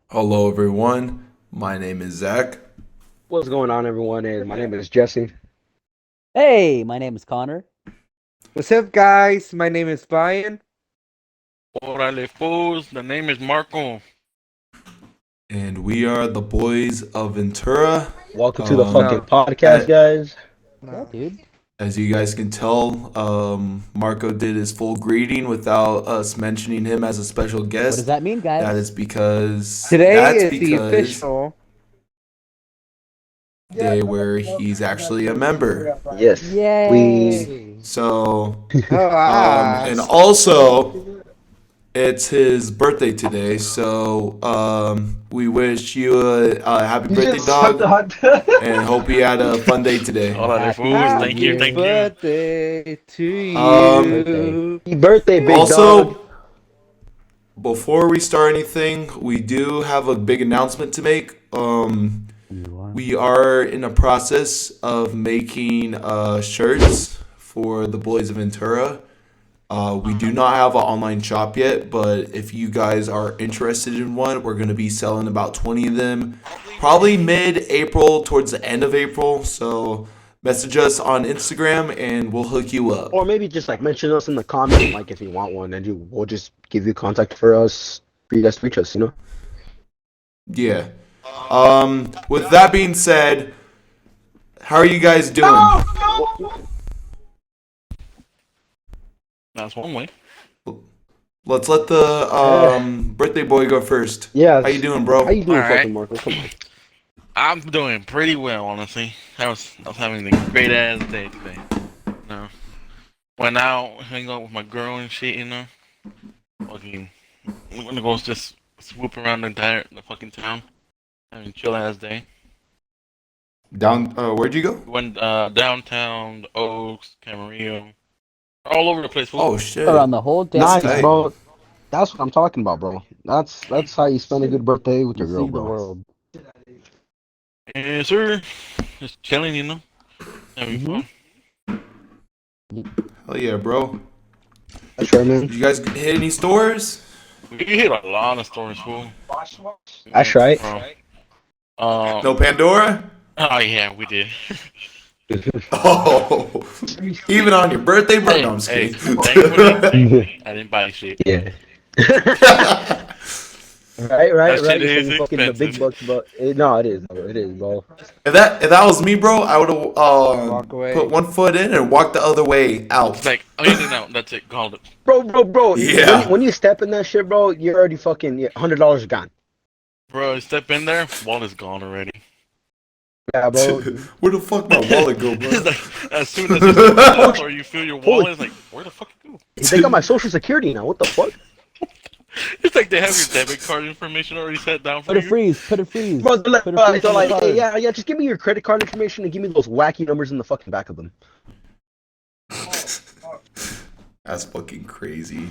Hello, everyone. My name is Zach. What's going on, everyone? And my name is Jesse. Hey, my name is Connor. What's up, guys? My name is Brian. Órale, fools. The name is Marco. And we are the boys of Ventura. Welcome to the fucking No, podcast, a- guys. Yeah, no. dude. As you guys can tell, Marco did his full greeting without us mentioning him as a special What does guest. that mean, guys? That is because Today that's is the because official. day where he's actually a member. Yes, Yay! So, Oh, and also it's his birthday today. So, we wish you a happy birthday, dog, and hope you had a fun day today. Órale, Happy fools. Thank you, birthday. thank you. birthday to Um, you. happy birthday, big dog. Also, before we start anything, we do have a big announcement to make. We are in a process of making shirts for the Boys of Ventura. We do not have an online shop yet, but if you guys are interested in one, we're going to be selling about 20 of them, probably mid-April, towards the end of April. So message us on Instagram and we'll hook you up. Or maybe just like mention us in the comments, like if you want one, and we'll just give you contact for you guys to reach us. Yeah. With that being said, how are you guys doing? That's one way. Let's let the birthday boy go first. Yeah. How you doing, How bro? you doing, Alright. fucking Marco? Come on. I'm doing pretty well, honestly. I was having a great ass day today. Went out, hang out with my girl and shit. Fucking, I'm gonna go just swoop around the fucking town, having a chill ass day. Down. Where'd you go? Went downtown, the Oaks, Camarillo, all over the place. Fool. Oh shit. Around the whole damn Nice, tight. bro. That's what I'm talking about, bro. That's how you spend a good birthday with your see girl, the bro. world. Yes, sir. Just chilling, having Mhm. fun. Hell yeah, bro. That's right, man. Did you guys hit any stores? We hit a lot of stores, fool. That's right. No Pandora? Oh yeah, we did. Oh, even on your birthday, bro? No, I'm just Hey, kidding. thankfully, I didn't buy shit. Yeah. Right. That shit You is spend fucking the big expensive. bucks, but no, it is, bro. It is, bro. If that was me, bro, I would have Walk away. put one foot in and walked the other way out. It's like, in and out. That's it. Called it. Bro. Yeah. When you step in that shit, bro, you're already fucking $100 gone. Bro, step in there, wallet's gone already. Yeah, bro. Where the fuck my wallet go, bro? It's like, as soon as you step out or you feel your wallet, it's like, where the fuck it go? They got my social security now. What the fuck? It's like they have your debit card information already set down for Put a you. freeze. Put a freeze. Bro, they're like, Put a freeze they're on the like, hey, card. yeah, just give me your credit card information and give me those wacky numbers in the fucking back of them. That's fucking crazy.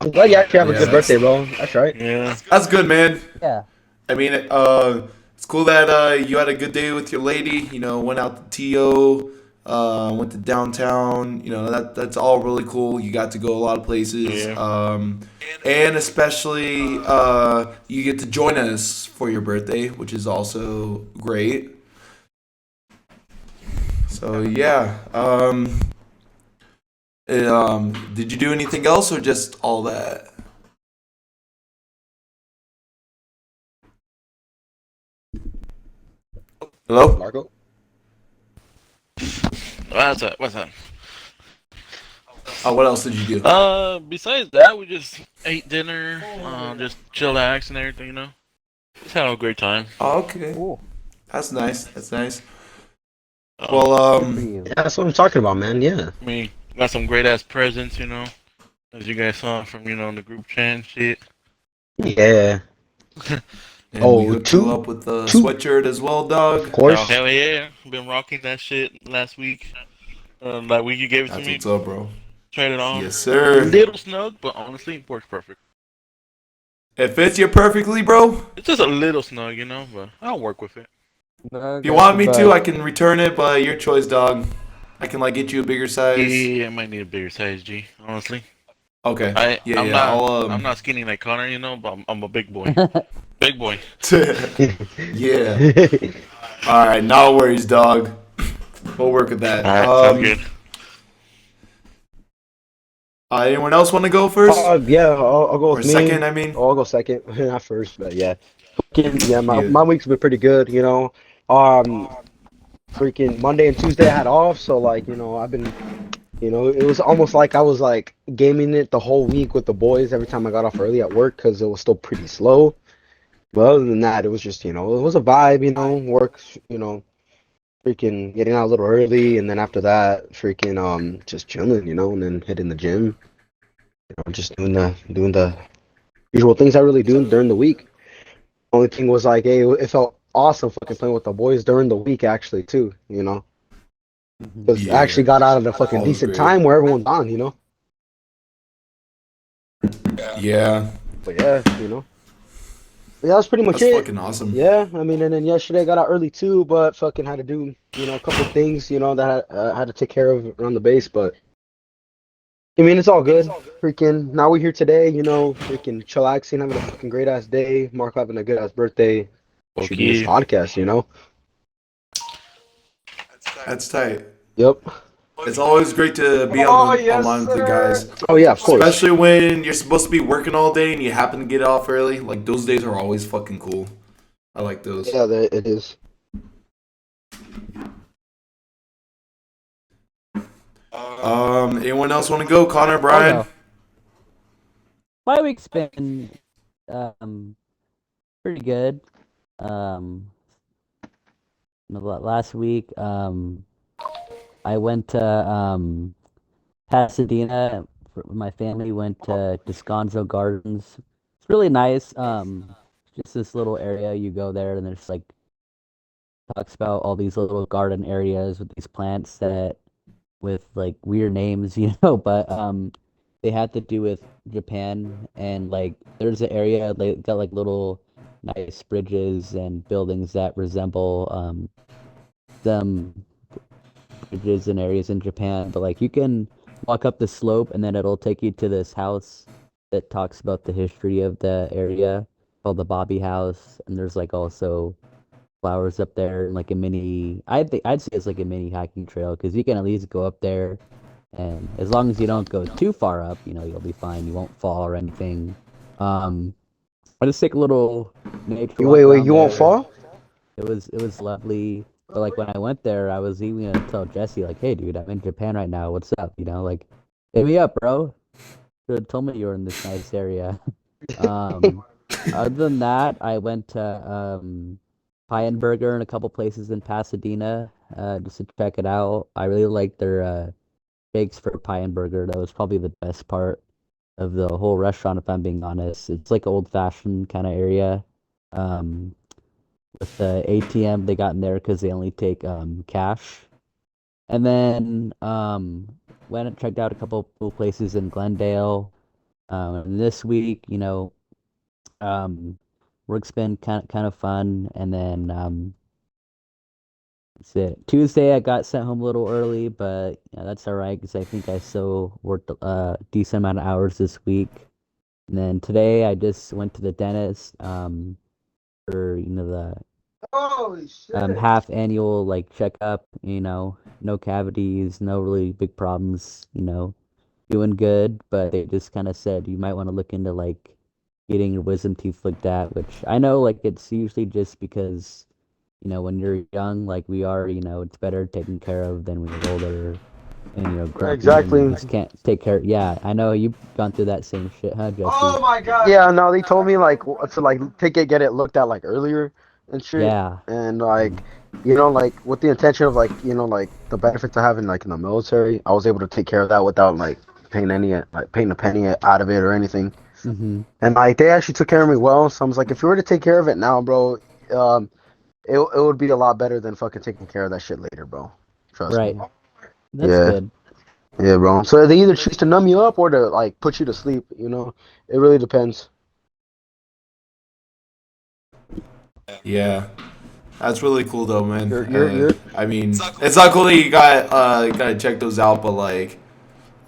I'm glad you actually have a Yeah, good that's- birthday, bro. That's right. Yeah. That's good, man. Yeah. I mean, it's cool that you had a good day with your lady. Went out to TO, went to downtown. That's all really cool. You got to go a lot of places. Yeah. And especially you get to join us for your birthday, which is also great. So yeah. Did you do anything else or just all that? Hello? Marco? What's that? What else did you do? Besides that, we just ate dinner, just chillax and everything, Just had a great time. Oh, okay. Cool. That's nice. That's nice. Uh, Well, Good for you. Yeah, that's what I'm talking about, man. Yeah. I mean, got some great ass presents, as you guys saw from, the group chat and shit. Yeah. and Oh, we hooked two- you up with the two- sweatshirt as well, dog. Of course. Oh, hell yeah. Been rocking that shit last week. That week you gave it to That's me. what's up, bro. Tried it on. Yes, sir. Little snug, but honestly, it works perfect. It fits you perfectly, bro. It's just a little snug, but I'll work with it. No, If you want me to, I can return it, but your choice, dog. I can get you a bigger size. Yeah, I might need a bigger size, G, honestly. Okay. I'm Yeah. not. I'll I'm not skinny like Connor, you know, but I'm a big boy. Big boy. Yeah. All right. No worries, dog. We'll work with that. All right, sounds good. Anyone else want to go first Yeah, I'll go or with me. second? I mean. I'll go second, not first, but yeah. Yeah, Yeah. my week's been pretty good, you know. Freaking Monday and Tuesday I had off, so like, you know, I've been, you know, it was almost like I was like gaming it the whole week with the boys every time I got off early at work because it was still pretty slow. But other than that, it was just, you know, it was a vibe, you know, work, you know, freaking getting out a little early, and then after that, freaking just chilling, you know, and then hitting the gym, you know, just doing the usual things I really do during the week. Only thing was like, hey, it felt awesome fucking playing with the boys during the week actually too, you know, because I Yeah. actually got out at a fucking Always decent great. time where everyone's on, you know. Yeah. But yeah, you know. But yeah, that's pretty much That's it. fucking awesome. Yeah, I mean, and then yesterday I got out early too, but fucking had to do, you know, a couple things, you know, that I had to take care of around the base. But I mean, it's all good. Freaking, now we're here today, you know, freaking chillaxing, having a fucking great ass day. Mark having a good ass birthday. Should do this Okay. podcast, you know. That's tight. Yep. It's always great to be online with you guys. Oh yeah, of course. Especially when you're supposed to be working all day and you happen to get off early. Like, those days are always fucking cool. I like those. Yeah, it is. Anyone else want to go? Connor, Brian? I'll go. My week's been pretty good. Last week I went to Pasadena. My family went to Descanso Gardens. It's really nice. Just this little area. You go there, and there's like talks about all these little garden areas with these plants that with like weird names, you know. But they had to do with Japan, and like there's an area like got like little nice bridges and buildings that resemble some bridges and areas in Japan, but like you can walk up the slope and then it'll take you to this house that talks about the history of the area called the Bobby House, and there's like also flowers up there and like a mini. I think I'd say it's like a mini hiking trail because you can at least go up there, and as long as you don't go too far up, you know you'll be fine. You won't fall or anything. Um, I just take a little nature walk Wait, around you won't there. fall? It was lovely. But like when I went there, I was even gonna tell Jesse like, "Hey, dude, I'm in Japan right now. What's up? You know, like, hit me up, bro. Should have told me you were in this nice area." Um, Other than that, I went to Pie and Burger and a couple places in Pasadena just to check it out. I really liked their bakes for Pie and Burger. That was probably the best part of the whole restaurant, if I'm being honest. It's like an old-fashioned kind of area. Um, with the ATM they got in there because they only take cash. And then went and checked out a couple of places in Glendale. And this week, you know, um, work's been kind of fun. And then that's it. Tuesday I got sent home a little early, but yeah, that's all right because I think I still worked a decent amount of hours this week. And then today I just went to the dentist for the Holy shit. half annual like checkup, you know, no cavities, no really big problems, you know, doing good, but they just kind of said you might want to look into like getting your wisdom teeth looked at, which I know like it's usually just because, you know, when you're young, like we are, you know, it's better taken care of than when you're older and, you know, grumpy and Exactly. you just can't take care. Yeah, I know you've gone through that same shit, huh, Jesse? My god. Yeah, no, they told me like to like get it looked at like earlier and shit. Yeah. And like, you know, like with the intention of like, you know, like the benefits of having like in the military, I was able to take care of that without like paying a penny out of it or anything. Mm-hmm. And like they actually took care of me well. So I was like, if you were to take care of it now, bro, it would be a lot better than fucking taking care of that shit later, bro. Trust Right. me. That's Yeah. good. Yeah, bro. So they either choose to numb you up or to like put you to sleep, you know. It really depends. Yeah. That's really cool though, man. You're I mean, it's not cool that you gotta check those out, but like,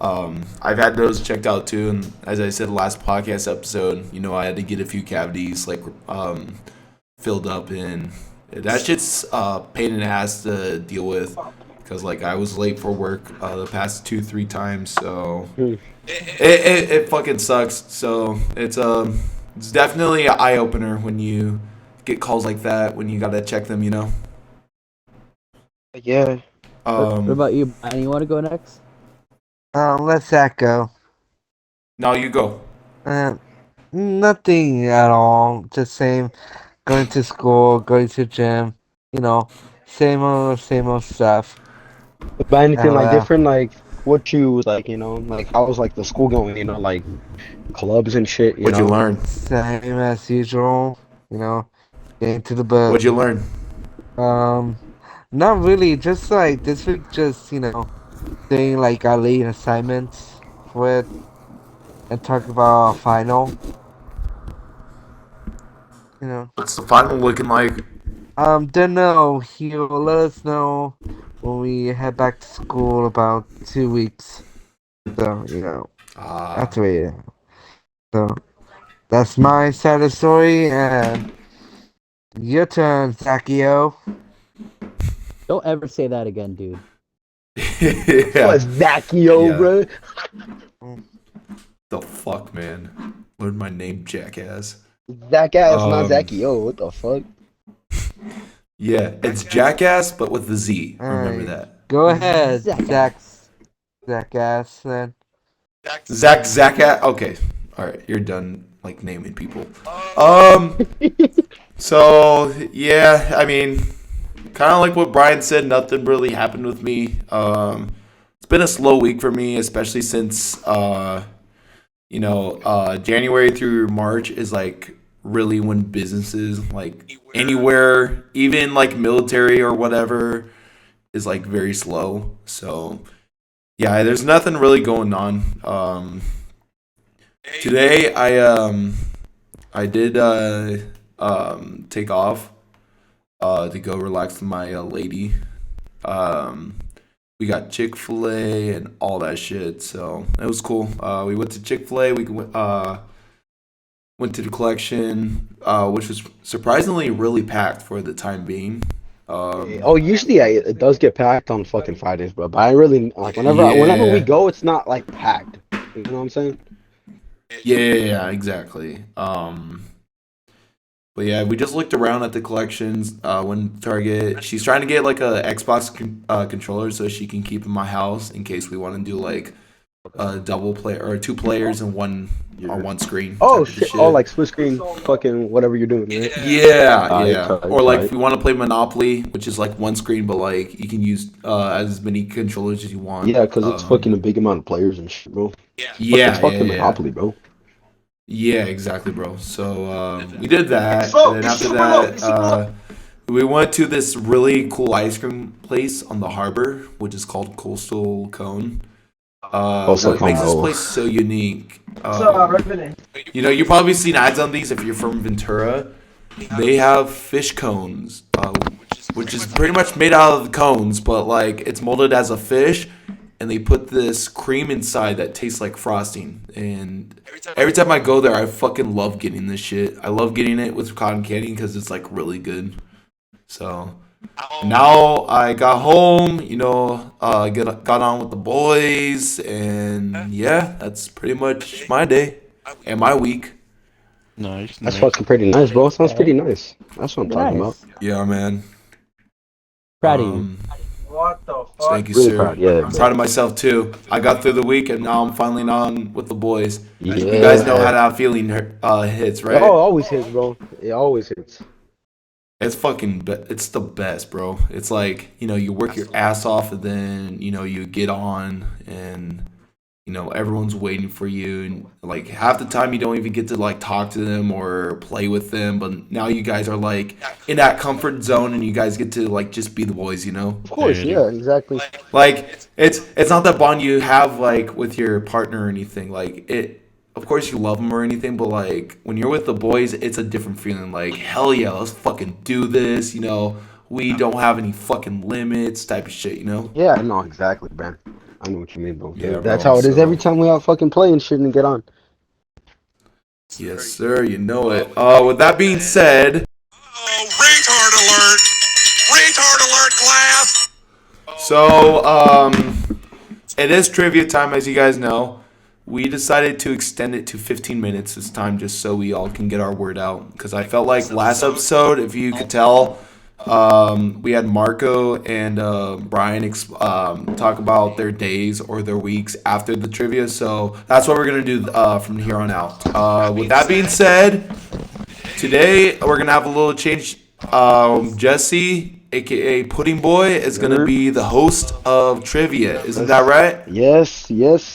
I've had those checked out too, and as I said last podcast episode, I had to get a few cavities filled up, and that shit's pain in the ass to deal with because I was late for work the past 2-3 times, so it fucking sucks. So it's definitely an eye opener when you get calls like that when you gotta check them. Yeah. What about you, Brian? You want to go next? Let Zach go. Now you go. Nothing at all. Just same. Going to school, going to gym. Same old stuff. But anything Oh, yeah. different, what you how was the school going? Clubs and shit. What'd you learn? Same as usual. Getting to the book. What'd you learn? Not really. Just this week, just doing our lead assignments for it and talk about our final. What's the final looking like? Don't know. He'll let us know when we head back to school about 2 weeks. So that's where. So that's my side of the story, and your turn, Zacchio. Don't ever say that again, dude. Yeah. What's Zacchio, Yeah. bro? The fuck, man? Learn my name, jackass. Zackass, not Zacchio. What the fuck? Yeah, it's jackass, but with the Z. Remember Alright. that. Go ahead, Zackass. Zackass, then. Zackass. Okay, all right, you're done naming people. So yeah, I mean, kind of like what Brian said. Nothing really happened with me. It's been a slow week for me, especially since January through March is really when businesses anywhere, even military or whatever, is very slow. So yeah, there's nothing really going on. Today I did take off to go relax with my lady. We got Chick-fil-A and all that shit, so it was cool. We went to Chick-fil-A. We went to the collection, which was surprisingly really packed for the time being. Usually it does get packed on fucking Fridays, bro. But I really whenever we go, it's not packed. You know what I'm saying? Yeah, exactly. But yeah, we just looked around at the collections. Went to Target. She's trying to get a Xbox controller so she can keep in my house in case we want to do a double player or 2 players and one on one screen. Oh type of shit! Oh, split screen, fucking whatever you're doing, right? Yeah. Tight. Or if you want to play Monopoly, which is one screen, but you can use as many controllers as you want. Yeah, because it's fucking a big amount of players and shit, bro. It's fucking Monopoly, bro. Yeah, exactly, bro. So we did that, and then after that, we went to this really cool ice cream place on the harbor, which is called Coastal Cone. What makes this place so unique? You've probably seen ads on these if you're from Ventura. They have fish cones, which is pretty much made out of the cones, but it's molded as a fish, and they put this cream inside that tastes like frosting. And every time I go there, I fucking love getting this shit. I love getting it with cotton candy because it's really good. So now I got home, got on with the boys, and yeah, that's pretty much my day and my week. Nice. That's fucking pretty nice, bro. Sounds pretty nice. That's what I'm talking about. Yeah, man. Proud of you. What the fuck? Thank you, Really sir. proud, yeah. I'm proud of myself too. I got through the week, and now I'm finally on with the boys. Yeah. You guys know how that feeling hits, right? Oh, it always hits, bro. It always hits. It's it's the best, bro. It's you work your ass off, and then you get on, and everyone's waiting for you, and half the time you don't even get to talk to them or play with them, but now you guys are in that comfort zone, and you guys get to just be the boys, Of course, yeah, exactly. It's not that bond you have with your partner or anything. Of course you love them or anything, but when you're with the boys, it's a different feeling. Hell yeah, let's fucking do this. We don't have any fucking limits, type of shit. Yeah, no, exactly, man. I know what you mean, bro. Yeah, That's bro, how it is so- every time we out fucking play and shit and get on. Yes, sir. You know it. With that being said, Retard alert! Retard alert, class! so it is trivia time, as you guys know. We decided to extend it to 15 minutes this time, just so we all can get our word out. Because I felt like last episode, if you could tell, we had Marco and Brian talk about their days or their weeks after the trivia. So that's what we're gonna do from here on out. With that being said, today we're gonna have a little change. Jesse, aka Pudding Boy, is gonna be the host of trivia. Isn't that right? Yes,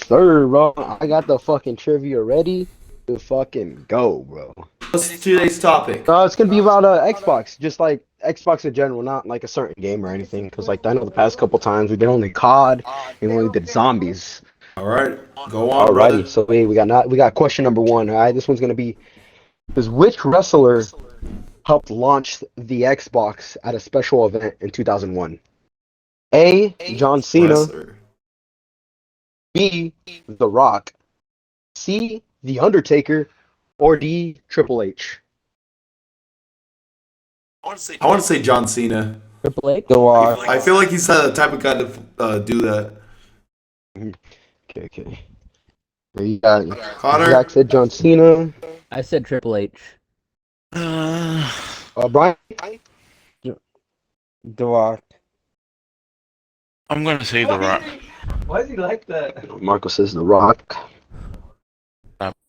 sir, bro. I got the fucking trivia ready to fucking go, bro. What's today's topic? It's gonna be about Xbox, just like Xbox in general, not like a certain game or anything. Cause like I know the past couple times we did only COD and we only did zombies. All right, go on, Alrighty, brother. so we got question number 1. All right, this one's gonna be: is which wrestler helped launch the Xbox at a special event in 2001? A. John Cena. Wrestler. B. The Rock. C. The Undertaker. Or D. Triple H. I want to say John Cena. Triple H. The Rock. I feel like he's the type of guy to do that. Okay. There you got it. Connor? Zach said John Cena. I said Triple H. Brian? The Rock. I'm gonna say The Rock. Why is he like that? Marco says The Rock.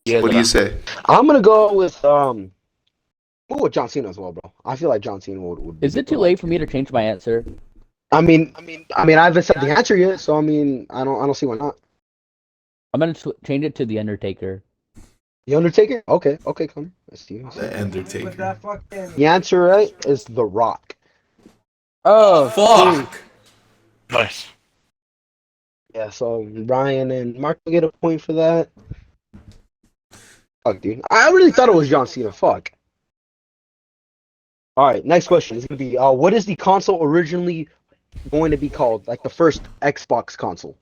Yeah, What do you say? I'm gonna go with John Cena as well, bro. I feel like John Cena would be Is it the too late for me to change my answer? I mean, I haven't said the answer yet, so I mean, I don't see why not. I'm gonna change it to The Undertaker. The Undertaker? Okay, come. Let's see. The Undertaker. The answer, right, is The Rock. Oh, Fuck! Nice. Yeah, so Brian and Marco get a point for that. Fuck, dude. I really thought it was John Cena. Fuck. Alright, next question is going to be, what is the console originally going to be called? Like the first Xbox console?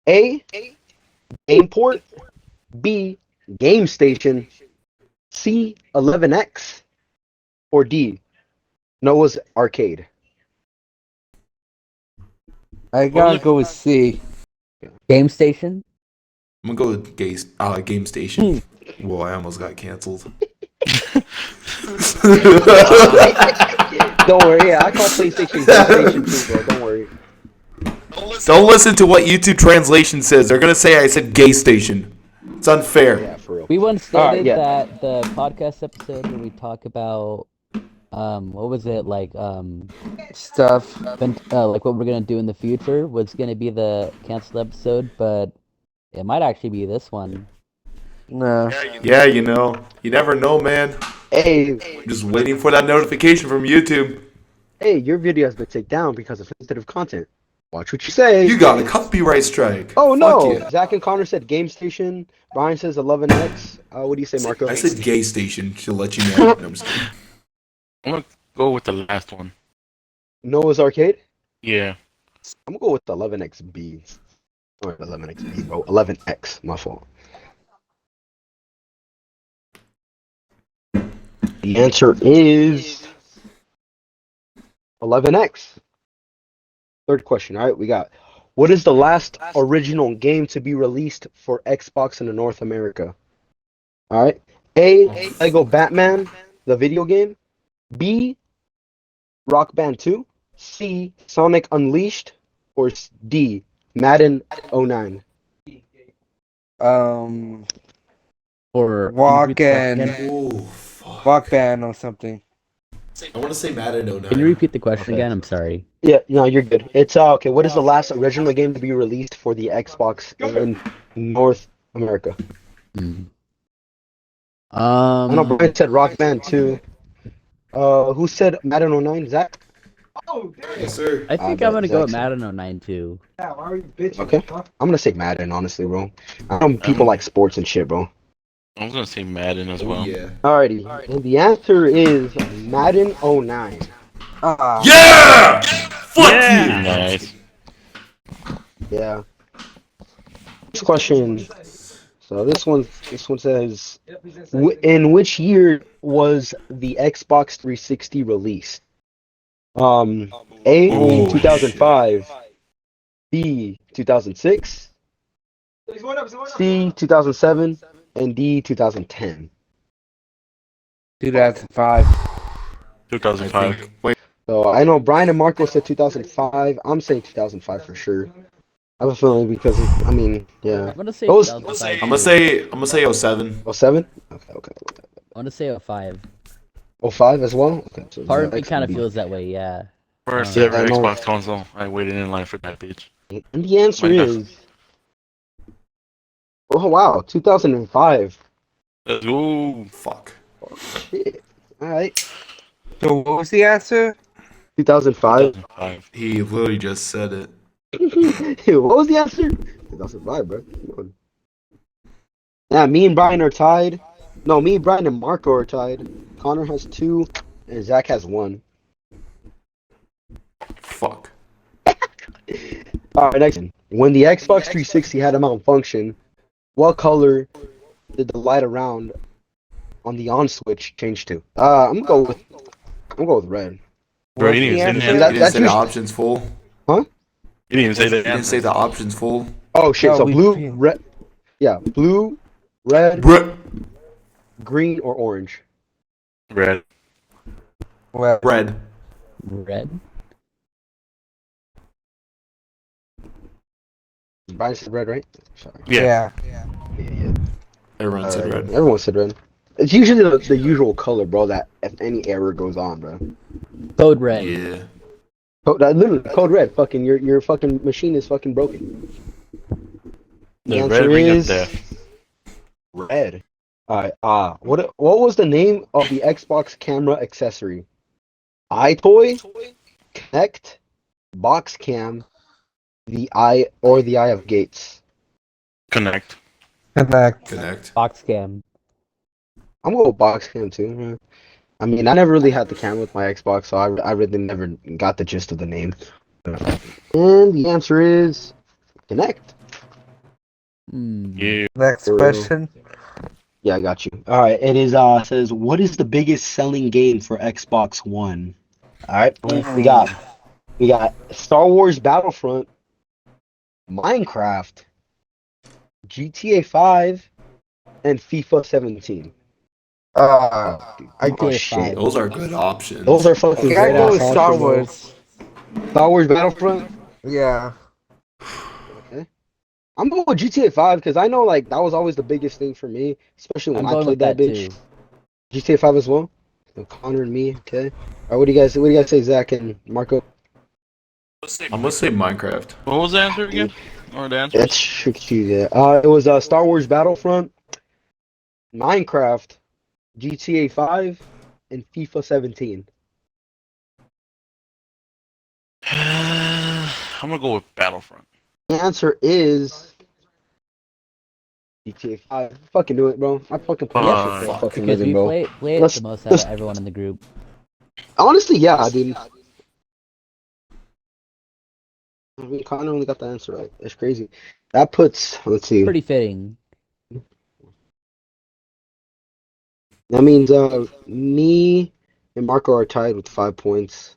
A. Game Port. B. Game Station. C. 11X. Or D. Noah's Arcade. I gotta go with C. Game Station. I'm gonna go with Game Station. Whoa, I almost got canceled. Don't worry, yeah, I call PlayStation Game Station too, bro. Don't worry. Don't listen to what YouTube translation says. They're gonna say I said gay station. It's unfair. Yeah, for real. We once stated Alright, yeah. that the podcast episode where we talk about what was it like Stuff. like what we're gonna do in the future was gonna be the canceled episode, but it might actually be this one. No. Yeah, you know, you never know, man. Hey, Just waiting for that notification from YouTube. your video has been taken down because of sensitive content. Watch what you say. You got a copyright strike. Oh no! Fuck yeah. Zach and Connor said Game Station. Brian says 11X. What do you say, Marco? I said gay station to let you know. No, I'm just kidding. I'm gonna go with the last one. Noah's Arcade. Yeah. I'm gonna go with 11XB. Or 11XB, bro. 11X. My fault. The answer is 11X. Third question. All right, we got. What is the last original game to be released for Xbox in North America? All right. A. Lego Batman, the video game. B. Rock Band 2. C. Sonic Unleashed. Or D. Madden 09. Or Walk and Oh, fuck. Walk Band or something. I want to say Madden 09. Can you repeat the question Okay. again? I'm sorry. Yeah, no, you're good. It's okay. What is the last original game to be released for the Xbox in North America? I know Brian said Rock Band 2. Who said Madden 09? Zach? Yes, sir. I think I I'm gonna bet go with Zach Madden 09 too. Okay. I'm gonna say Madden, honestly, bro. People like sports and shit, bro. I'm gonna say Madden as Oh, well. yeah. Alrighty. And the answer is Madden 09. Ah. Yeah! Fuck you! Nice. Yeah. Next question. So this one says, in which year was the Xbox 360 released? A Oh, shit. 2005, B 2006, C 2007, and D 2010. 2005. I 2005. think. Wait. So I know Brian and Marco said 2005. I'm saying 2005 for sure. I have a feeling because I mean, yeah. I'm gonna say Those 2005 I'm gonna too. say. I'm gonna say 07. 07? Okay. I'm gonna say 05. 05 as well? Okay, so Part of me Zach kind would of be. feels that way. Yeah. First Yeah, ever I know. Xbox console. I waited in line for that bitch. And the answer Might have. is, oh wow, 2005. Ooh. Fuck. Shit. All right, So what was the answer? 2005. 2005. He literally just said it. What was the answer? 2005, bro. Come on. Yeah, me and Brian are tied. No, me, Brian, and Marco are tied. Connor has 2, and Zach has 1. Fuck. All right, next one. When the Xbox 360 had a malfunction, what color did the light around on the on switch change to? I'm gonna go with red. Bro, What's you didn't the even say the That, answer. You didn't that's say the usually, options full. huh? You didn't even say the You didn't say answer. the options full. Oh shit! No, So we blue, red, yeah, blue, red, Red. green, or orange. Red. well, Red. Red. Brian said red, right? Sorry. Yeah. Yeah. Everyone said red. Everyone said red. It's usually the usual color, bro. That if any error goes on, bro. Code red. Yeah. Literally, code red. Fucking your fucking machine is fucking broken. The The red answer ring of is death. red. Alright. What was the name of the Xbox camera accessory? iToy, Connect, Box Cam, the Eye of Gates. Connect. connect. Connect. Box cam. I'm going with Box Cam too. Man. I mean, I never really had the camera with my Xbox, so I really never got the gist of the name. And the answer is Connect. Hmm. Yeah. Next For real. question. Yeah, I got you. All right, it is says what is the biggest selling game for Xbox One? All right, we got Star Wars Battlefront, Minecraft, GTA 5, and FIFA 17. Uh, I Oh GTA shit, 5. Those are good options. those are fucking gotta great go ass with Star options, bro. Wars. Star Wars Battlefront. Yeah. Okay, I'm going with GTA 5 because I know like that was always the biggest thing for me, especially when I'm I going with played that that bitch. too. GTA 5 as well. So Connor and me. Okay. All right, what do you guys say, Zach and Marco? I'm gonna say Minecraft. What was the answer again? Or the It's answers? tricky there. It was Star Wars Battlefront, Minecraft, GTA 5, and FIFA 17. I'm gonna go with Battlefront. The answer is GTA 5. Fucking do it, bro. I fucking play that shit for a Fuck. fucking Because living, we bro. play it the Let's, most out of let's everyone in the group. honestly, yeah, dude. I mean, Connor only got the answer right. That's crazy. That puts, let's see. Pretty fitting. That means me and Marco are tied with 5 points.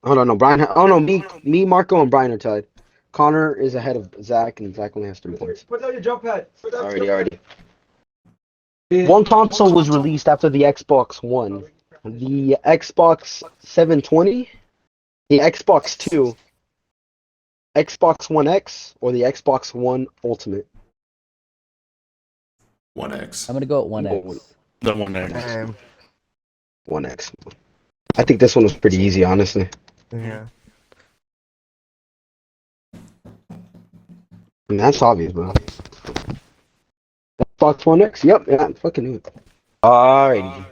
Hold on, no, Brian. Oh no, me, Marco, and Brian are tied. Connor is ahead of Zach, and Zach only has 3 points. Put down your jump pad. Alrighty. One console was released after the Xbox One. The Xbox 720, the Xbox 2, Xbox One X, or the Xbox One Ultimate. 1X. I'm gonna go with I'm going with 1X. The one next. Damn. One X. I think this one was pretty easy, honestly. Yeah. And that's obvious, bro. Xbox One X? Yep, yeah, I fucking knew it. Alrighty.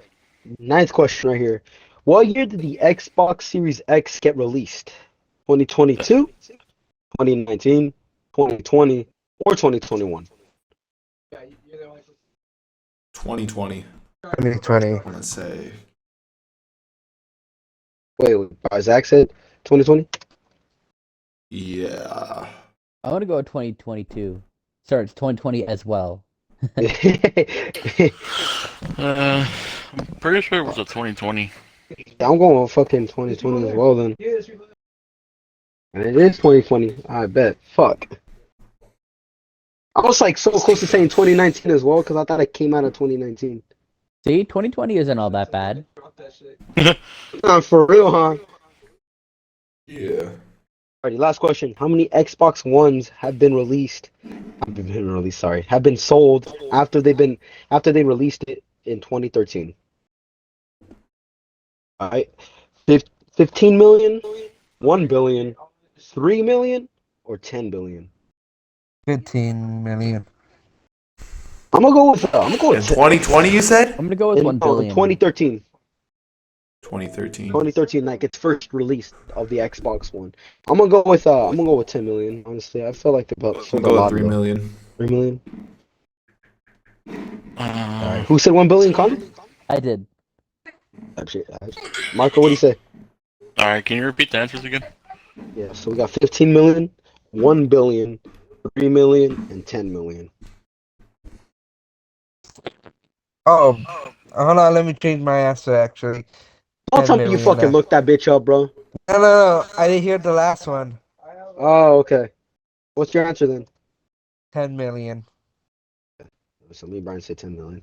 Ninth question right here. What year did the Xbox Series X get released? 2022, 2019, 2020, or 2021? 2020. 2020. I wanna say. Wait, Zach said 2020? Yeah. I want to go with 2022. Sorry, it's 2020 as well. I'm pretty sure it was a 2020. I'm going with fucking 2020 as well then. And it is 2020. I bet. Fuck. I was like so close to saying 2019 as well because I thought it came out of 2019. See, 2020 isn't all that bad. For real, huh? Yeah. Alrighty, last question. How many Xbox Ones have been released? Have been sold after they released it in 2013? Alright. 15 million, 1 billion, 3 million, or 10 billion? 15 million. I'm gonna go with In 2020, you said? I'm gonna go with 1 in billion. 2013. 2013. 2013, like its first release of the Xbox One. I'm gonna go with 10 million. Honestly, I feel like they I'm sold a going lot. 3 million. 3 million. Alright. Who said 1 billion, Connor? I did. Marco, what do you say? Alright, can you repeat the answers again? Yeah, so we got 15 million, 1 billion, 3 million, and 10 million. Oh, hold on. Let me change my answer. Actually, Don't 10 tell me you million, fucking looked that bitch up, bro. No. I didn't hear the last one. Oh, okay. What's your answer then? 10 million. So me and Brian say 10 million.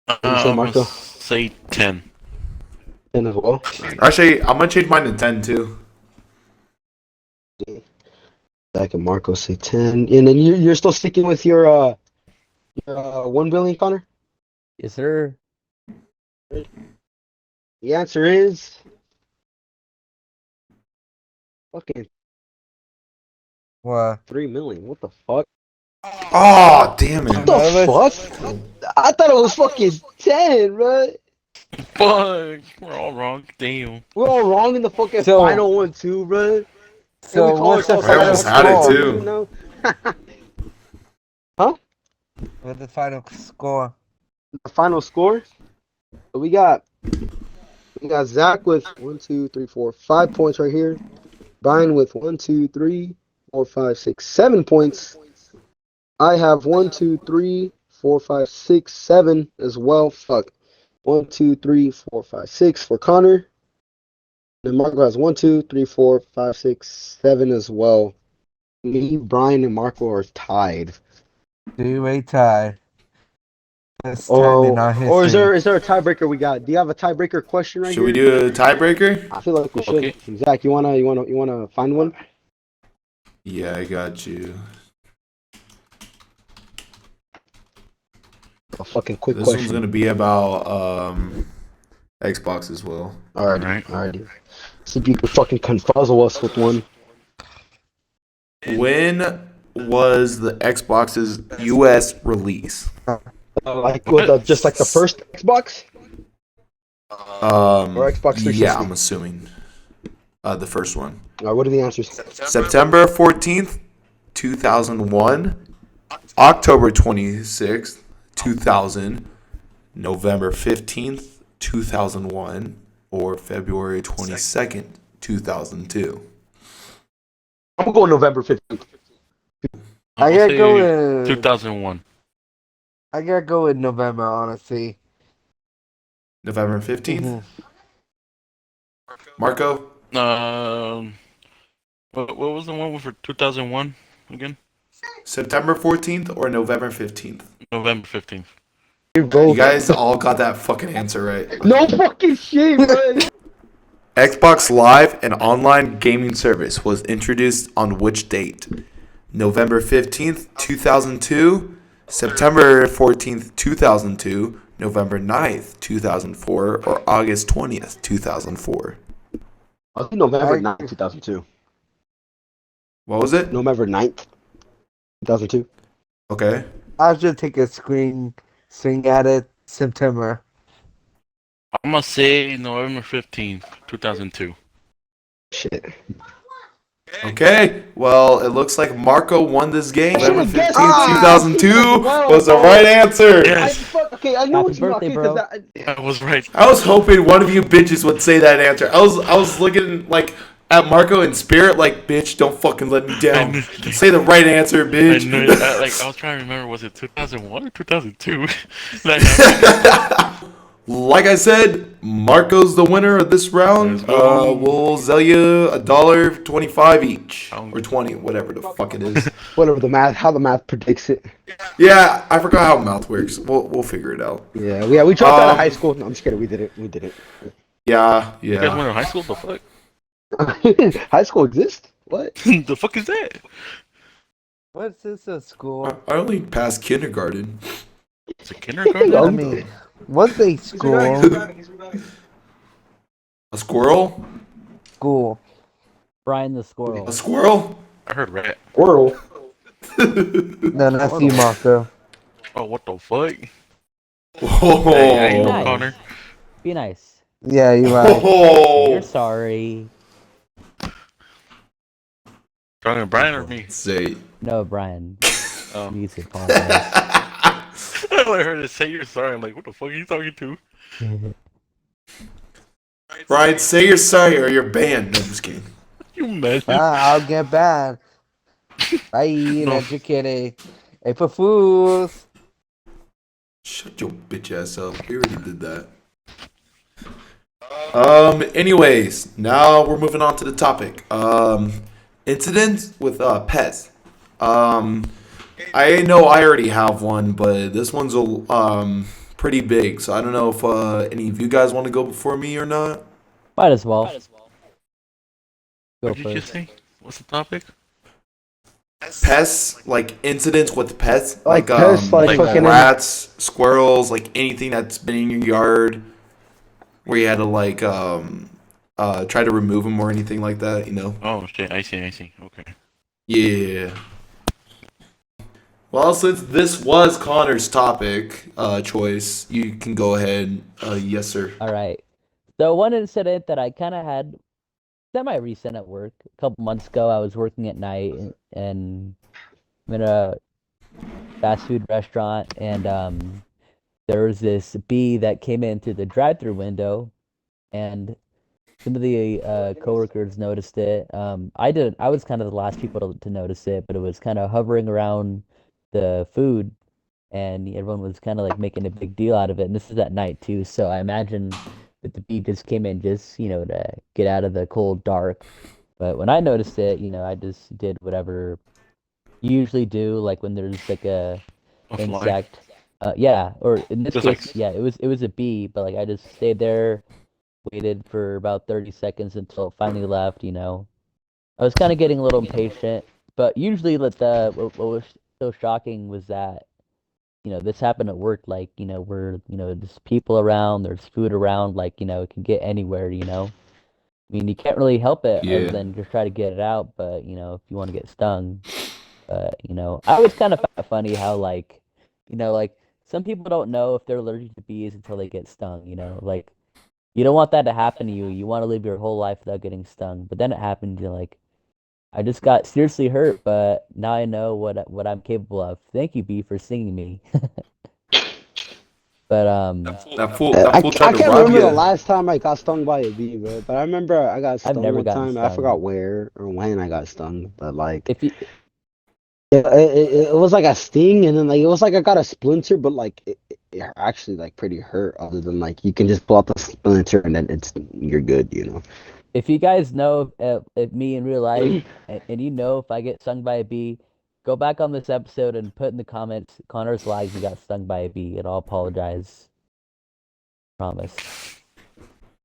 What do you say, I'm Marco? gonna say 10. 10 as well? Actually, I'm going to change mine to 10 too. Zach and Marco say 10. And then you're still sticking with your 1 billion, Connor? Yes, sir. The answer is fucking What? 3 million. What the fuck? Oh, damn What it. the fuck? I thought it was fucking 10, bro. Fuck, we're all wrong. Damn. We're all wrong in the fucking So- final one too, bro. And So we call what's the ourselves I almost had it, score? too. You know? What's the final score? The final score. So we got Zach with 1, 2, 3, 4, 5 points right here. Brian with 1, 2, 3, 4, 5, 6, 7 points. I have 1, 2, 3, 4, 5, 6, 7 as well. Fuck. 1, 2, 3, 4, 5, 6 for Connor. And Marco has 1, 2, 3, 4, 5, 6, 7 as well. Me, Brian, and Marco are tied. Two-way tie. Best time Oh, in our or history. is there a tiebreaker we got? Do you have a tiebreaker question right Should we here? do a tiebreaker? I feel like we should. Okay. Zach, you wanna find one? Yeah, I got you. A fucking quick This question. one's going to be about Xbox as well. Alrighty. See if you can fucking confuzzle us with one. When was the Xbox's US release? Like just like the first Xbox or Xbox 360. Yeah, I'm assuming the first one. Alright, what are the answers? September 14th, 2001, October 26th, 2000, November 15th, 2001, or February 22nd, 2002. I'm gonna go November 15th. I I'm gotta gonna go say with 2001. I gotta go with November, honestly. November 15th? Mhm. Marco? What was the one for 2001 again? September 14th or November 15th? November 15th. You guys all got that fucking answer right. No fucking shit, bro. Xbox Live, an online gaming service, was introduced on which date? November 15th, 2002, September 14th, 2002, November 9th, 2004, or August 20th, 2004? I think November 9th, 2002. What was it? November 9th, 2002. Okay. I should take a swing at it. September. I'm gonna say November 15th, 2002. Shit. Okay. Well, it looks like Marco won this game. November 15th, guessed. 2002 was the right answer. Yes, I know Happy what you birthday, okay, bro. I was right. I was hoping one of you bitches would say that answer. I was looking like at Marco in spirit, like, bitch, don't fucking let me down. Say the right answer, I bitch. knew it. I was trying to remember, was it 2001 or 2002? That happened? Like I said, Marco's the winner of this round. Let's go. We'll sell you $1.25 each, Sounds or 20, whatever the fuck it is. Whatever how the math predicts it. Yeah, I forgot how mouth works. We'll figure it out. Yeah, we dropped out of high school. No, I'm just kidding. We did it. Yeah, You guys went yeah. to high school? The fuck? High school exists? What? The fuck is that? What's this a school? I only passed kindergarten. It's a kindergarten? I mean, what's a school? A squirrel? School. Brian the squirrel. A squirrel? I heard rat. Squirrel. No, that's you, Marco. Oh, what the fuck? Whoa. Hey, I ain't no Nice. Connor. Be nice. Yeah, you're right. You're Oh. sorry. Talking to Brian or me? Say. No, Brian. Oh. You need to apologize. I only heard it say you're sorry. I'm like, what the fuck are you talking to? Brian, say you're sorry or you're banned. No, I'm just kidding. You imagine? I'll get bad. Bye, No. educated. Hey, for fools. Shut your bitch ass up. We already did that. Anyways, now we're moving on to the topic. Incidents with Pest. I know I already have one, but this one's pretty big, so I don't know if any of you guys want to go before me or not. Might as well. Go What did you first. say? What's the topic? Pests, like incidents with pets, Like pests, like fucking- rats, squirrels, like anything that's been in your yard, where you had to like try to remove them or anything like that, you know? Oh, shit. I see. Okay. Yeah. Well, since this was Connor's topic choice, you can go ahead. Yes, sir. All right. So one incident that I kind of had semi-recent at work. A couple months ago, I was working at night and I'm in a fast food restaurant, and there was this bee that came in through the drive-through window, and some of the coworkers noticed it. I didn't. I was kind of the last people to notice it, but it was kind of hovering around the food, and everyone was kind of like making a big deal out of it. And this is at night too, so I imagine that the bee just came in just to get out of the cold dark. But when I noticed it, I just did whatever you usually do, like when there's like a A fly. insect. Yeah, or in this Just case, like- yeah, it was a bee, but like I just stayed there, waited for about 30 seconds until it finally left. I was kind of getting a little impatient, but usually what was so shocking was that this happened at work, like where there's people around, there's food around, like it can get anywhere. I mean, you can't really help it other Yeah. than just try to get it out, but if you want to get stung. But I always kind of found it funny how like some people don't know if they're allergic to bees until they get stung. Like you don't want that to happen to you. You want to live your whole life without getting stung, but then it happened. You're like, I just got seriously hurt, but now I know what I'm capable of. Thank you, bee, for stinging me. But That fool I tried to can't rob remember the you. last time I got stung by a bee, bro. But I remember I got stung never one gotten time. I stung. forgot where or when I got stung, but like if you it was like a sting, and then like it was like I got a splinter, but like it actually like pretty hurt. Other than like you can just pull out the splinter and then you're good. if you guys know if me in real life and if I get stung by a bee, go back on this episode and put in the comments Connor's lies he got stung by a bee, and I'll apologize. Promise.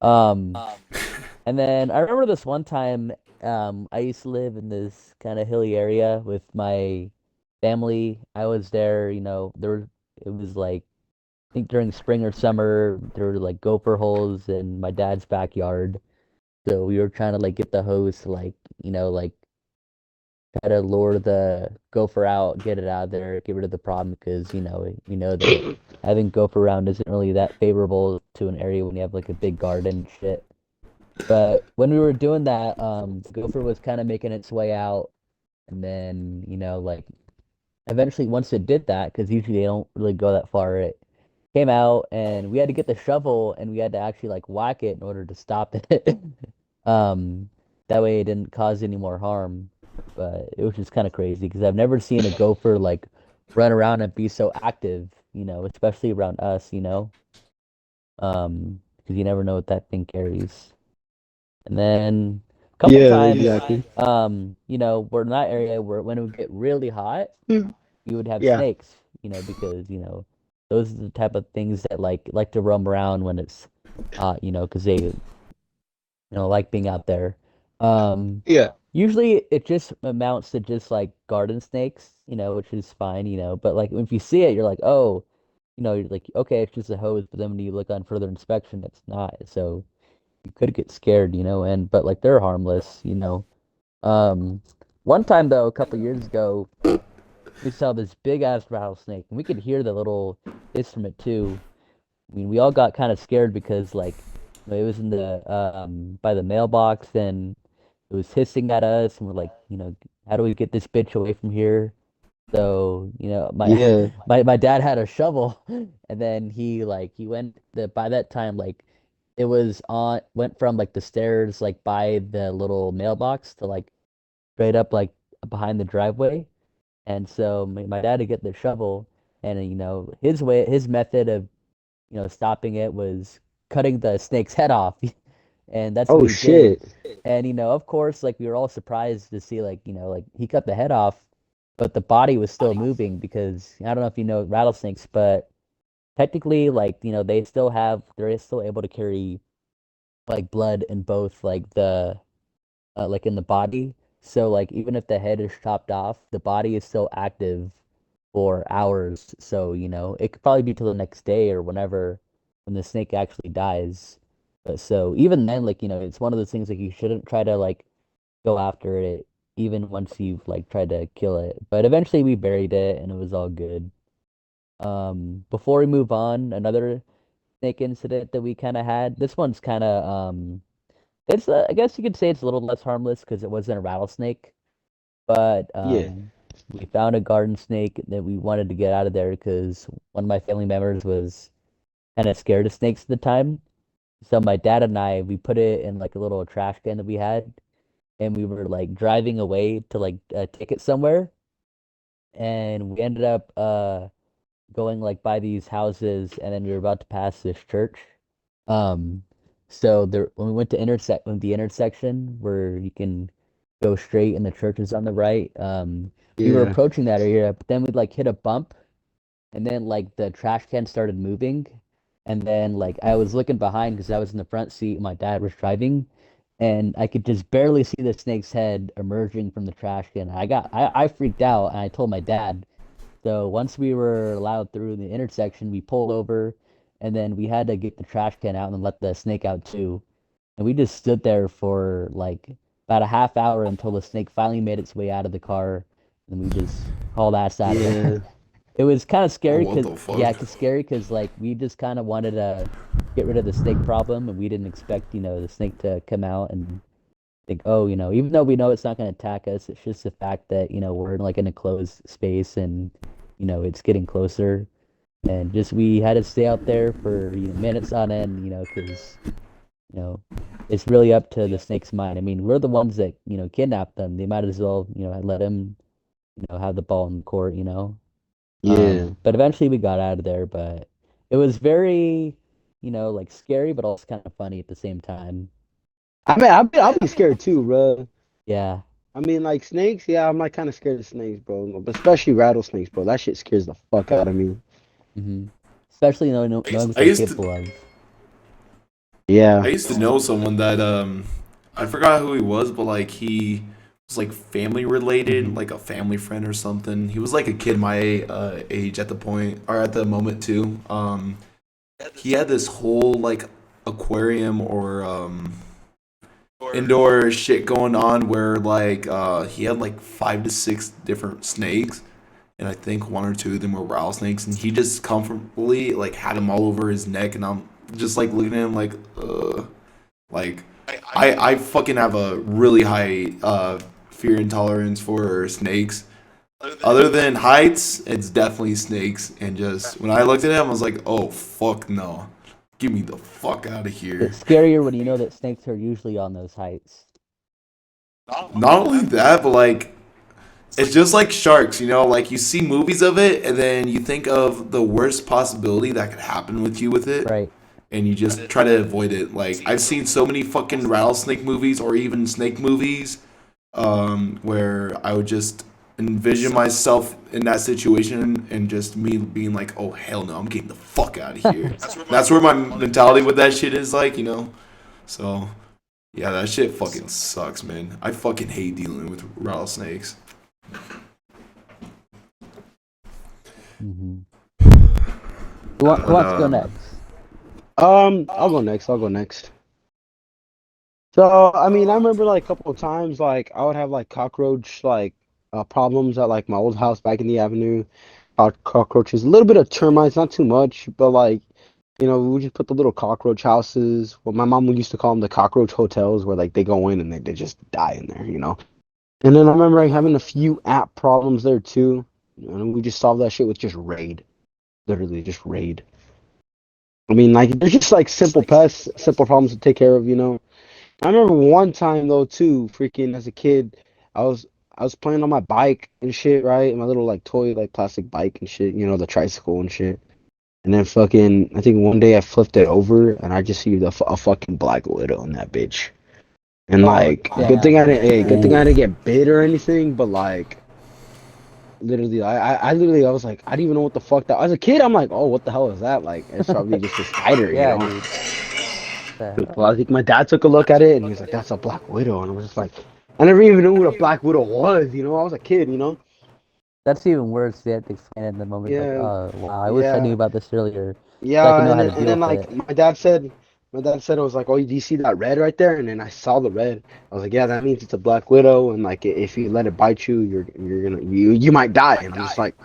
And then I remember this one time, I used to live in this kind of hilly area with my family. I was there, it was like, I think during spring or summer, there were like gopher holes in my dad's backyard. So we were trying to like get the hose to like try to lure the gopher out, get it out of there, get rid of the problem, because that having gopher around isn't really that favorable to an area when you have like a big garden and shit. But when we were doing that, the gopher was kind of making its way out, and then like eventually once it did that, because usually they don't really go that far, it came out, and we had to get the shovel and we had to actually like whack it in order to stop it. Um, that way it didn't cause any more harm. But it was just kind of crazy because I've never seen a gopher like run around and be so active, especially around us, because you never know what that thing carries. And then a couple Yeah, times, exactly. we're in that area where when it would get really hot, Mm. we would have Yeah. snakes, because, those are the type of things that like to roam around when it's hot, because they, like being out there. Um, Yeah. Usually it just amounts to just like garden snakes, which is fine, but like if you see it, you're like, oh, you're like, okay, it's just a hose, but then when you look on further inspection, it's not. So you could get scared, and but like they're harmless, Um, one time though, a couple years ago, we saw this big ass rattlesnake, and we could hear the little instrument too. I mean, we all got kind of scared because like it was in the by the mailbox and it was hissing at us, and we're like, how do we get this bitch away from here? So, my Yeah. my dad had a shovel and then he went by that time like it was on went from like the stairs like by the little mailbox to like straight up like behind the driveway. And so my dad would get the shovel and his method of stopping it was cutting the snake's head off. And that's what Oh he did. shit. And of course, like we were all surprised to see like, like he cut the head off, but the body was still moving because I don't know if you know rattlesnakes, but technically like, they're still able to carry like blood in both like the like in the body. So like even if the head is chopped off, the body is still active for hours. So, it could probably be till the next day or whenever when the snake actually dies. But so even then, like, it's one of those things like you shouldn't try to like go after it even once you've like tried to kill it. But eventually we buried it and it was all good. Before we move on, another snake incident that we kind of had. This one's kind of it's I guess you could say it's a little less harmless because it wasn't a rattlesnake, but Yeah. we found a garden snake that we wanted to get out of there because one of my family members was kind of scared of snakes at the time. So my dad and I, we put it in like a little trash can that we had, and we were like driving away to like take it somewhere, and we ended up going like by these houses, and then we were about to pass this church. Um, so there when we went to the intersection where you can go straight and the church is on the right, we were Yeah. approaching that area, but then we'd like hit a bump and then like the trash can started moving and then like I was looking behind because I was in the front seat and my dad was driving and I could just barely see the snake's head emerging from the trash can. I freaked out and I told my dad. So once we were allowed through the intersection, we pulled over and then we had to get the trash can out and let the snake out too. And we just stood there for like about a half hour until the snake finally made its way out of the car and we just hauled ass out of there. Yeah. It was kind of Oh, scary what because the yeah, fuck? it's scary because like we just kind of wanted to get rid of the snake problem, and we didn't expect the snake to come out and think, oh, even though we know it's not going to attack us, it's just the fact that we're in like in a closed space and it's getting closer, and just we had to stay out there for minutes on end, because you know it's really up to the snake's mind. I mean, we're the ones that kidnapped them. They might as well let him have the ball in the court. Yeah. But eventually we got out of there, but it was very, like scary, but also kind of funny at the same time. I mean, I'll be scared too, bro. Yeah. I mean, like snakes. Yeah, I'm like kind of scared of snakes, bro. But especially rattlesnakes, bro. That shit scares the fuck out of me. Especially knowing what I they're used to capable of. I Yeah. used to know someone that I forgot who he was, but like he was like family related, Hmm. like a family friend or something. He was like a kid my age at the point or at the moment too. He had this whole like aquarium or indoor shit going on where like he had like 5 to 6 different snakes and I think one or two of them were rattlesnakes and he just comfortably like had them all over his neck and I'm just like looking at him like I fucking have a really high fear intolerance for snakes. Other than heights, it's definitely snakes and just when I looked at him I was like, "Oh fuck no. Get me the fuck out of here." It's scarier when you know that snakes are usually on those heights. Not only that, but like it's just like sharks, you know, like you see movies of it and then you think of the worst possibility that could happen with you with it Right. and you just try to avoid it. Like I've seen so many fucking rattlesnake movies or even snake movies where I would just envision myself in that situation and just me being like, "Oh hell no, I'm getting the fuck out of here." That's where my mentality with that shit is like, you know. So, yeah, that shit fucking sucks, man. I fucking hate dealing with rattlesnakes. Mm-hmm. Who wants to go next? I'll go next. I'll go next. So, I mean, I remember like a couple of times, like I would have like cockroach problems at like my old house back in the avenue. Cockroaches, a little bit of termites, not too much, but like, we would just put the little cockroach houses. Well, my mom used to call them the cockroach hotels, where like they go in and they just die in there. And then I remember like, having a few app problems there too. And we just solved that shit with just raid, literally just raid. I mean, like they're just like simple pests, simple problems to take care of. I remember one time though too, freaking as a kid, I was I was playing on my bike and shit, right? My little like toy like plastic bike and shit, the tricycle and shit. And then fucking, I think one day I flipped it over and I just see a fucking black widow in that bitch. And Oh, like, good thing damn. I didn't, hey, good thing I didn't get bit or anything. But like, literally, I literally, I was like, I didn't even know what the fuck that. As a kid, I'm like, oh, what the hell is that? Like, it's probably just a spider, you Yeah, know. dude. Well, I think my dad took a look at it and he was like, "That's a black widow," and I was just like, I never even knew what a black widow was. I was a kid. That's even worse. You have to explain it in the moment. Like, Yeah, oh wow, I wish I knew yeah, about this earlier, so I yeah, can know and how then to and deal then with like it. my dad said it was like, "Oh, do you see that red right there?" And then I saw the red. I was like, "Yeah, that means it's a black widow, and like if you let it bite you, you might die." And I'm just like,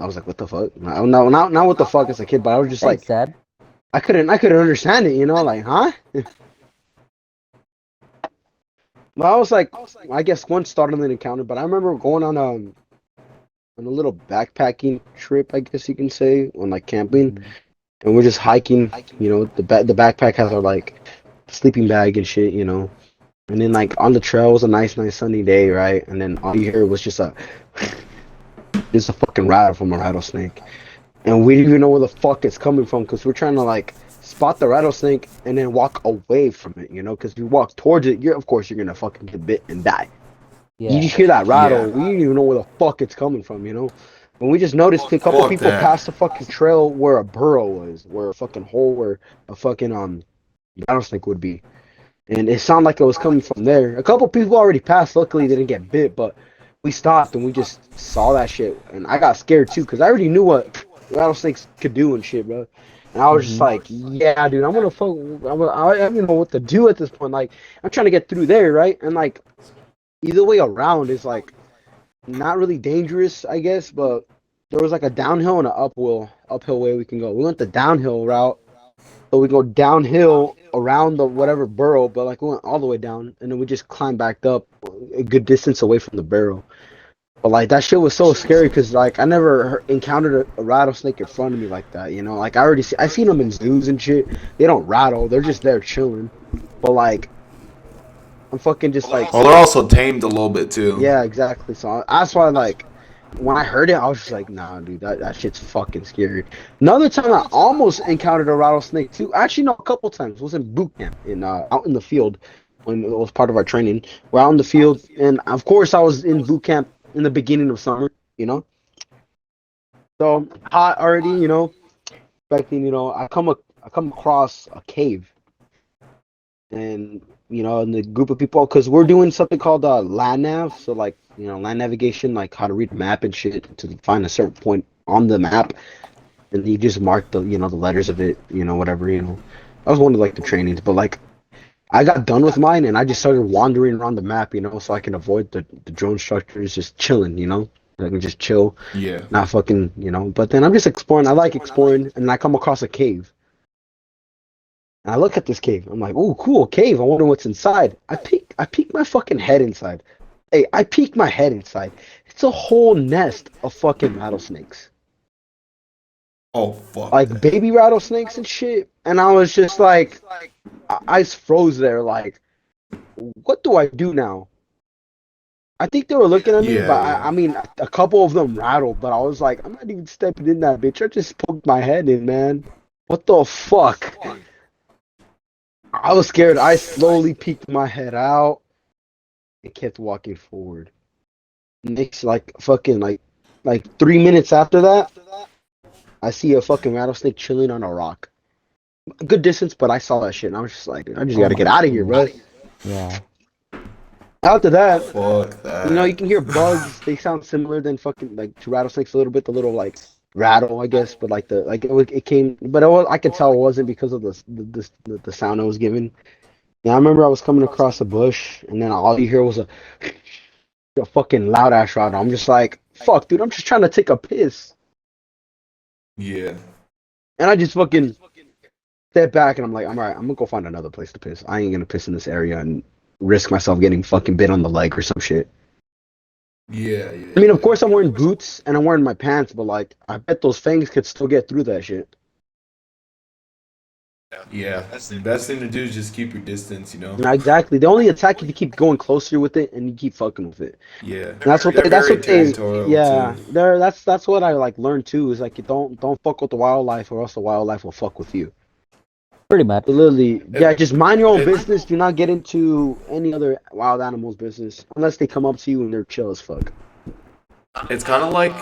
I was like, "What the fuck?" No, no, not what the fuck as a kid, but I was just Thanks, like, Dad. I couldn't understand it, like, huh? But I was like, I guess one startling encounter. But I remember going on a little backpacking trip, I guess you can say, on like camping, Mm-hmm. and we're just hiking. The backpack has our like sleeping bag and shit. And then like on the trail was a nice sunny day, right? And then all you hear was just a fucking rattle from a rattlesnake, and we didn't even know where the fuck it's coming from because we're trying to like spot the rattlesnake and then walk away from it, because if you walk towards it, of course you're gonna fucking get bit and die. You Yeah. just hear that Yeah. rattle. We didn't even know where the fuck it's coming from. And we just noticed a couple Fuck people that. passed the fucking trail where a burrow was, where a fucking hole where a fucking rattlesnake would be. And it sounded like it was coming from there. A couple people already passed. Luckily, they didn't get bit, but we stopped and we just saw that shit. And I got scared too because I already knew what rattlesnakes could do and shit, bro. And I was just Mm-hmm. like, yeah, dude, I'm gonna fuck. I don't even know what to do at this point. Like, I'm trying to get through there, right? And like, either way around is like not really dangerous, I guess. But there was like a downhill and an uphill way we can go. We went the downhill route, so we go downhill around the whatever burrow, but like we went all the way down, and then we just climbed back up a good distance away from the barrel. But like that shit was so scary because like I never encountered a rattlesnake in front of me like that. Like I seen them in zoos and shit. They don't rattle; they're just there chilling. But like I'm fucking just like, Well, they're also tamed a little bit too. yeah, exactly. So that's why like when I heard it, I was just like, nah, dude, that shit's fucking scary. Another time I almost encountered a rattlesnake too. Actually, no, a couple times. It was in boot camp out in the field when it was part of our training. We're out in the field, and of course I was in boot camp in the beginning of summer, so hot already, expecting, I come across a cave, and in the group of people, because we're doing something called land nav, so like land navigation, like how to read a map and shit to find a certain point on the map, and you just mark the letters of it, whatever. That was one of like the trainings, but like I got done with mine and I just started wandering around the map, so I can avoid the drone structures, just chilling, I can just chill, Yeah. not fucking, but then I'm just exploring. I like exploring, and I come across a cave. And I look at this cave. I'm like, "Oh, cool cave. I wonder what's inside." I peek my fucking head inside. Hey, I peek my head inside. It's a whole nest of fucking rattlesnakes, Oh fuck like that. baby rattlesnakes and shit. And I was just like, I froze there, like, what do I do now? I think they were looking at me, but Yeah, I mean, a couple of them rattled, but I was like, I'm not even stepping in that bitch. I just poked my head in, man. What the fuck? I was scared. I slowly peeked my head out and kept walking forward. Next, like, fucking, like 3 minutes after that, I see a fucking rattlesnake chilling on a rock. A good distance, but I saw that shit, and I was just like, I just Oh gotta my get out of here, bro. goodness. Yeah. After that, fuck you that. can hear bugs. They sound similar than fucking like to rattlesnakes a little bit. The little like rattle, I guess, but like it came, but I could tell it wasn't because of the sound it was giving. Yeah, I remember I was coming across a bush, and then all you hear was a fucking loud ass rattle. I'm just like, fuck, dude, I'm just trying to take a piss, Yeah. and I just fucking step back, and I'm like, I'm alright. I'm gonna go find another place to piss. I ain't gonna piss in this area and risk myself getting fucking bit on the leg or some shit. Yeah, I mean, of yeah, course, I'm wearing boots and I'm wearing my pants, but like, I bet those fangs could still get through that shit. yeah. The best thing to do is just keep your distance, you know? Yeah, exactly. They only attack if you keep going closer with it and you keep fucking with it. Yeah. And that's what They're they. That's very what they. territorial, Yeah, too. that's what I like learned too. Is like you don't fuck with the wildlife, or else the wildlife will fuck with you. Pretty much. So literally, It, yeah, just mind your own it, business. Do not get into any other wild animal's business unless they come up to you and they're chill as fuck. it's kind of like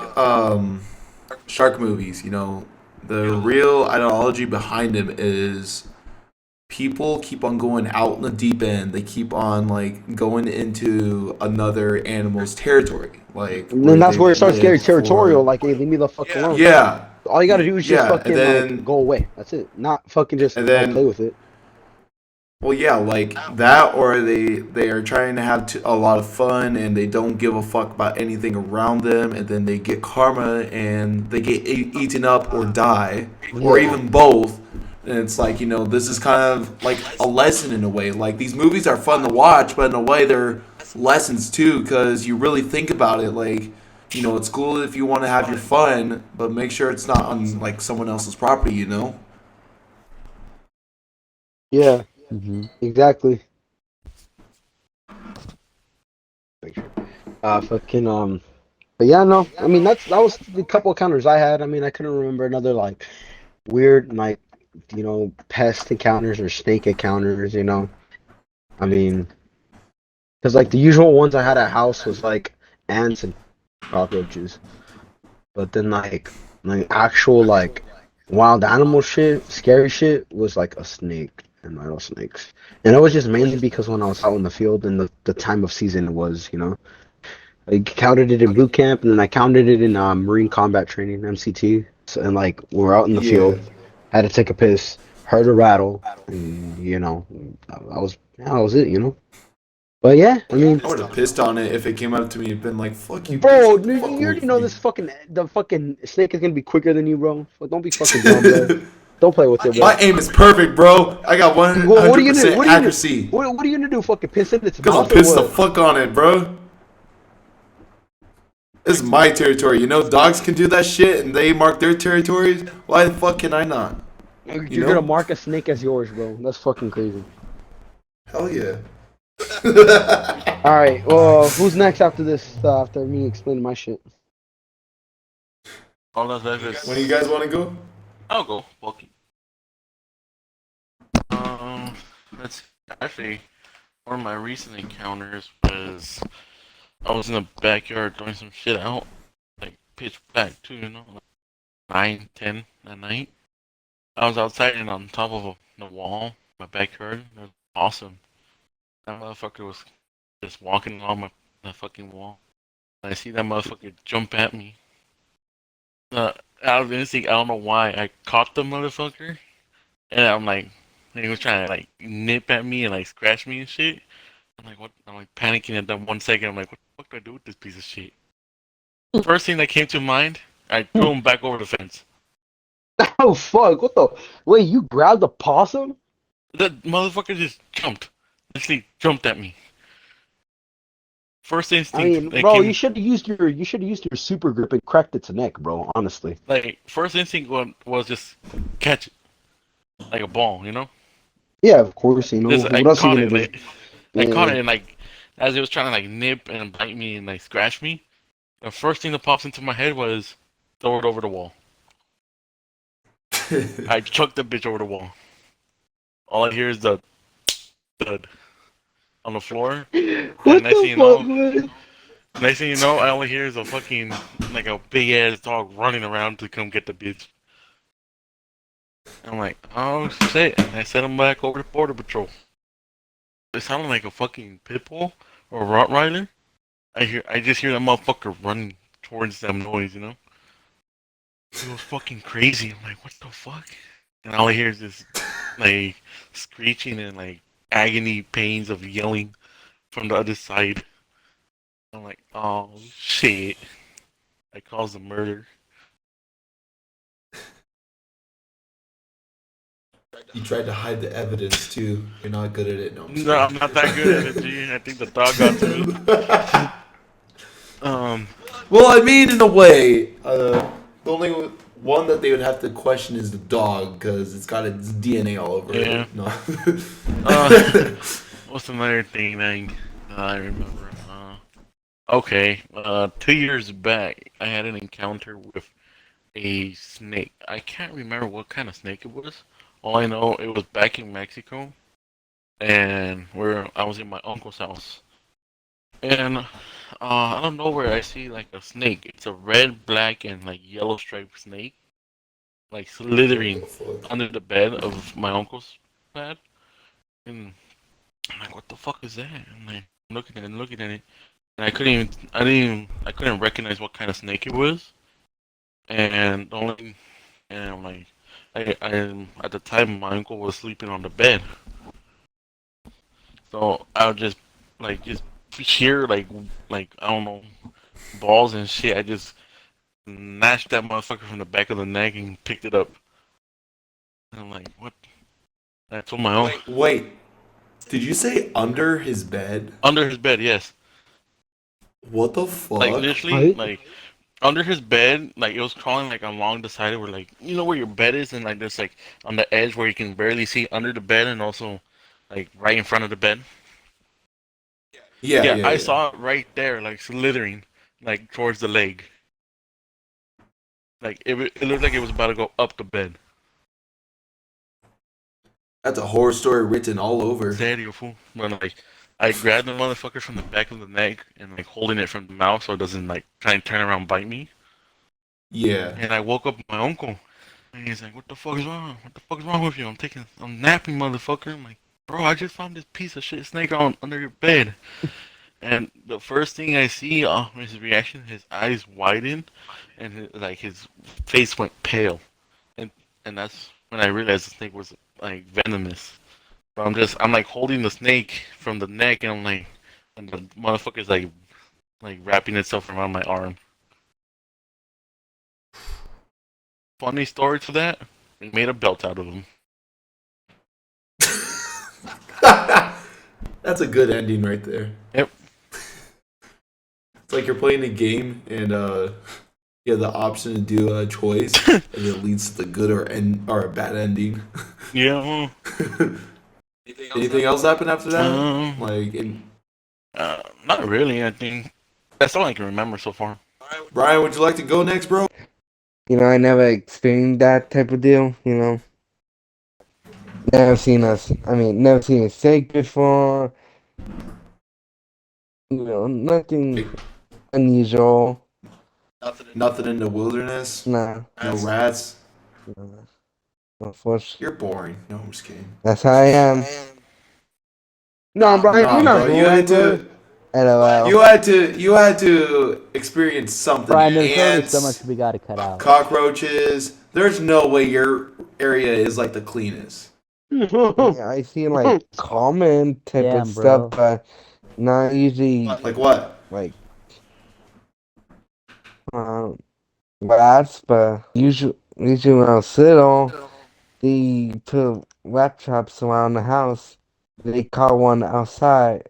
shark movies, you know? The real ideology behind them is people keep on going out in the deep end. They keep on like going into another animal's territory, like And then where that's where it they've starts getting lived territorial. for. Like, hey, leave me the fuck alone. Yeah, All you gotta do is just yeah, and fucking like then go away. That's it. Not fucking just and like play then with it. well, yeah, like that, or they are trying to have a lot of fun and they don't give a fuck about anything around them, and then they get karma and they get eaten up or die, or Yeah. even both. And it's like, you know, this is kind of like a lesson in a way. Like these movies are fun to watch, but in a way they're lessons too, because you really think about it. Like, you know, it's cool if you want to have your fun, but make sure it's not on like someone else's property. You know. Yeah. Hmm. Exactly. Fucking But yeah, no. I mean, that was the couple of counters I had. I mean, I couldn't remember another like weird like pest encounters or snake encounters. I mean, because like the usual ones I had at house was like ants and cockroaches, but then like actual like wild animal shit, scary shit was like a snake and rattlesnakes, and it was just mainly because when I was out in the field and the time of season it was. I counted it in boot camp, and then I counted it in Marine Combat Training (MCT). So, and like we're out in the Yeah. field, had to take a piss, heard a rattle, and that was it. But yeah, I mean, I would have pissed on it if it came up to me and been like, "Fuck you, bitch! bro, Get the dude, fuck you away already from know me!" the fucking snake is gonna be quicker than you, bro. So don't be fucking dumb, bro. Don't play with it, bro. My aim is perfect, bro. I got What are you gonna 100% accuracy. what are you gonna do? Fucking piss in its Gonna mouth or piss the what? fuck on it, bro. This is my territory. You know, dogs can do that shit and they mark their territories. Why the fuck can I not? You You're gonna know? mark a snake as yours, bro. That's fucking crazy. Hell yeah. All right. Well, who's next after this? After me explaining my shit. All that's left is. When do you guys want to go? I'll go. Walking. Let's see. Actually, one of my recent encounters was I was in the backyard doing some shit out, like pitch black too, like 9, 10 at night. I was outside and on top of the wall, my backyard. It was awesome. That motherfucker was just walking along the fucking wall. And I see that motherfucker jump at me. Out of instinct, I don't know why, I caught the motherfucker, and I'm like, he was trying to like nip at me and like scratch me and shit. I'm like, what? I'm like panicking at that 1 second. I'm like, what the fuck do I do with this piece of shit? First thing that came to mind, I threw him back over the fence. Oh fuck! What the? Wait, you grabbed the possum? The motherfucker just jumped. Literally jumped at me. First I instinct mean, that bro, came, you should have used your super grip and cracked its neck, bro. Honestly. like, first instinct was just catch it like a ball, Yeah, of course. Just I What else are you caught gonna it. do? I caught it and like as it was trying to like nip and bite me and like scratch me, the first thing that pops into my head was throw it over the wall. I chucked the bitch over the wall. All I hear is the thud on the floor. What the fuck, man? Next thing you know, I only hear is a fucking like a big ass dog running around to come get the bitch. I'm like, oh shit! And I sent him back over to Border Patrol. It sounded like a fucking pit bull or a Rottweiler. I just hear that motherfucker running towards that noise, you know? It was fucking crazy. I'm like, what the fuck? And all I hear is this, like, screeching and, like, agony pains of yelling from the other side. I'm like, oh, shit. I caused a murder. You tried to hide the evidence, too. You're not good at it. No, No, I'm not that good at it, G. I think the dog got to me. Well, I mean, in a way, the only one that they would have to question is the dog because it's got its DNA all over Yeah. it. No. What's another thing that I remember? Okay, 2 years back, I had an encounter with a snake. I can't remember what kind of snake it was. All I know, it was back in Mexico, and I was in my uncle's house. And out of nowhere, I see like a snake. It's a red, black, and like yellow striped snake, like slithering under the bed of my uncle's bed. And I'm like, what the fuck is that? I'm like looking at it, and I couldn't recognize what kind of snake it was. And I'm like, I at the time my uncle was sleeping on the bed, so I would just hear like I don't know balls and shit. I just snatched that motherfucker from the back of the neck and picked it up. And I'm like, what? I told my uncle. Wait, did you say under his bed? Under his bed, yes. What the fuck? Like literally, like under his bed, like it was crawling like along the side where like you know where your bed is, and like there's like on the edge where you can barely see under the bed, and also like right in front of the bed. Yeah, I saw it right there, like slithering, like towards the leg. Like it looked like it was about to go up the bed. That's a horror story written all over. Serio, fool. But like, I grabbed the motherfucker from the back of the neck and like holding it from the mouth so it doesn't like try and turn around and bite me. Yeah. And I woke up my uncle, and he's like, "What the fuck is wrong? What the fuck is wrong with you? I'm napping, motherfucker." I'm like, "Bro, I just found this piece of shit snake on under your bed." And the first thing I see, his reaction, his eyes widened, and his face went pale, and that's when I realized the snake was like venomous. But I'm like holding the snake from the neck, and and the motherfucker's like wrapping itself around my arm. Funny story to that, we made a belt out of him. That's a good ending right there. Yep. It's like you're playing a game and you have the option to do a choice and it leads to the good or a bad ending. Yeah. Anything else happen after that? Not really. I think that's all I can remember so far. Brian, would you like to go next, bro? You know, I never experienced that type of deal, you know. Never seen a snake before. You know, nothing unusual. Nothing in the wilderness? Nah. No rats? No, unfortunately. You're boring. No, I'm just kidding. That's how I am. No, Brian, you're not bro, you had to. LOL. You had to experience something. Brian, there's only Ants, so much we gotta cut out. cockroaches. There's no way your area is like the cleanest. Yeah, I see like common type Damn, of stuff, but not usually Like what? like rats. But usually when I was little, they put rat traps around the house. They caught one outside,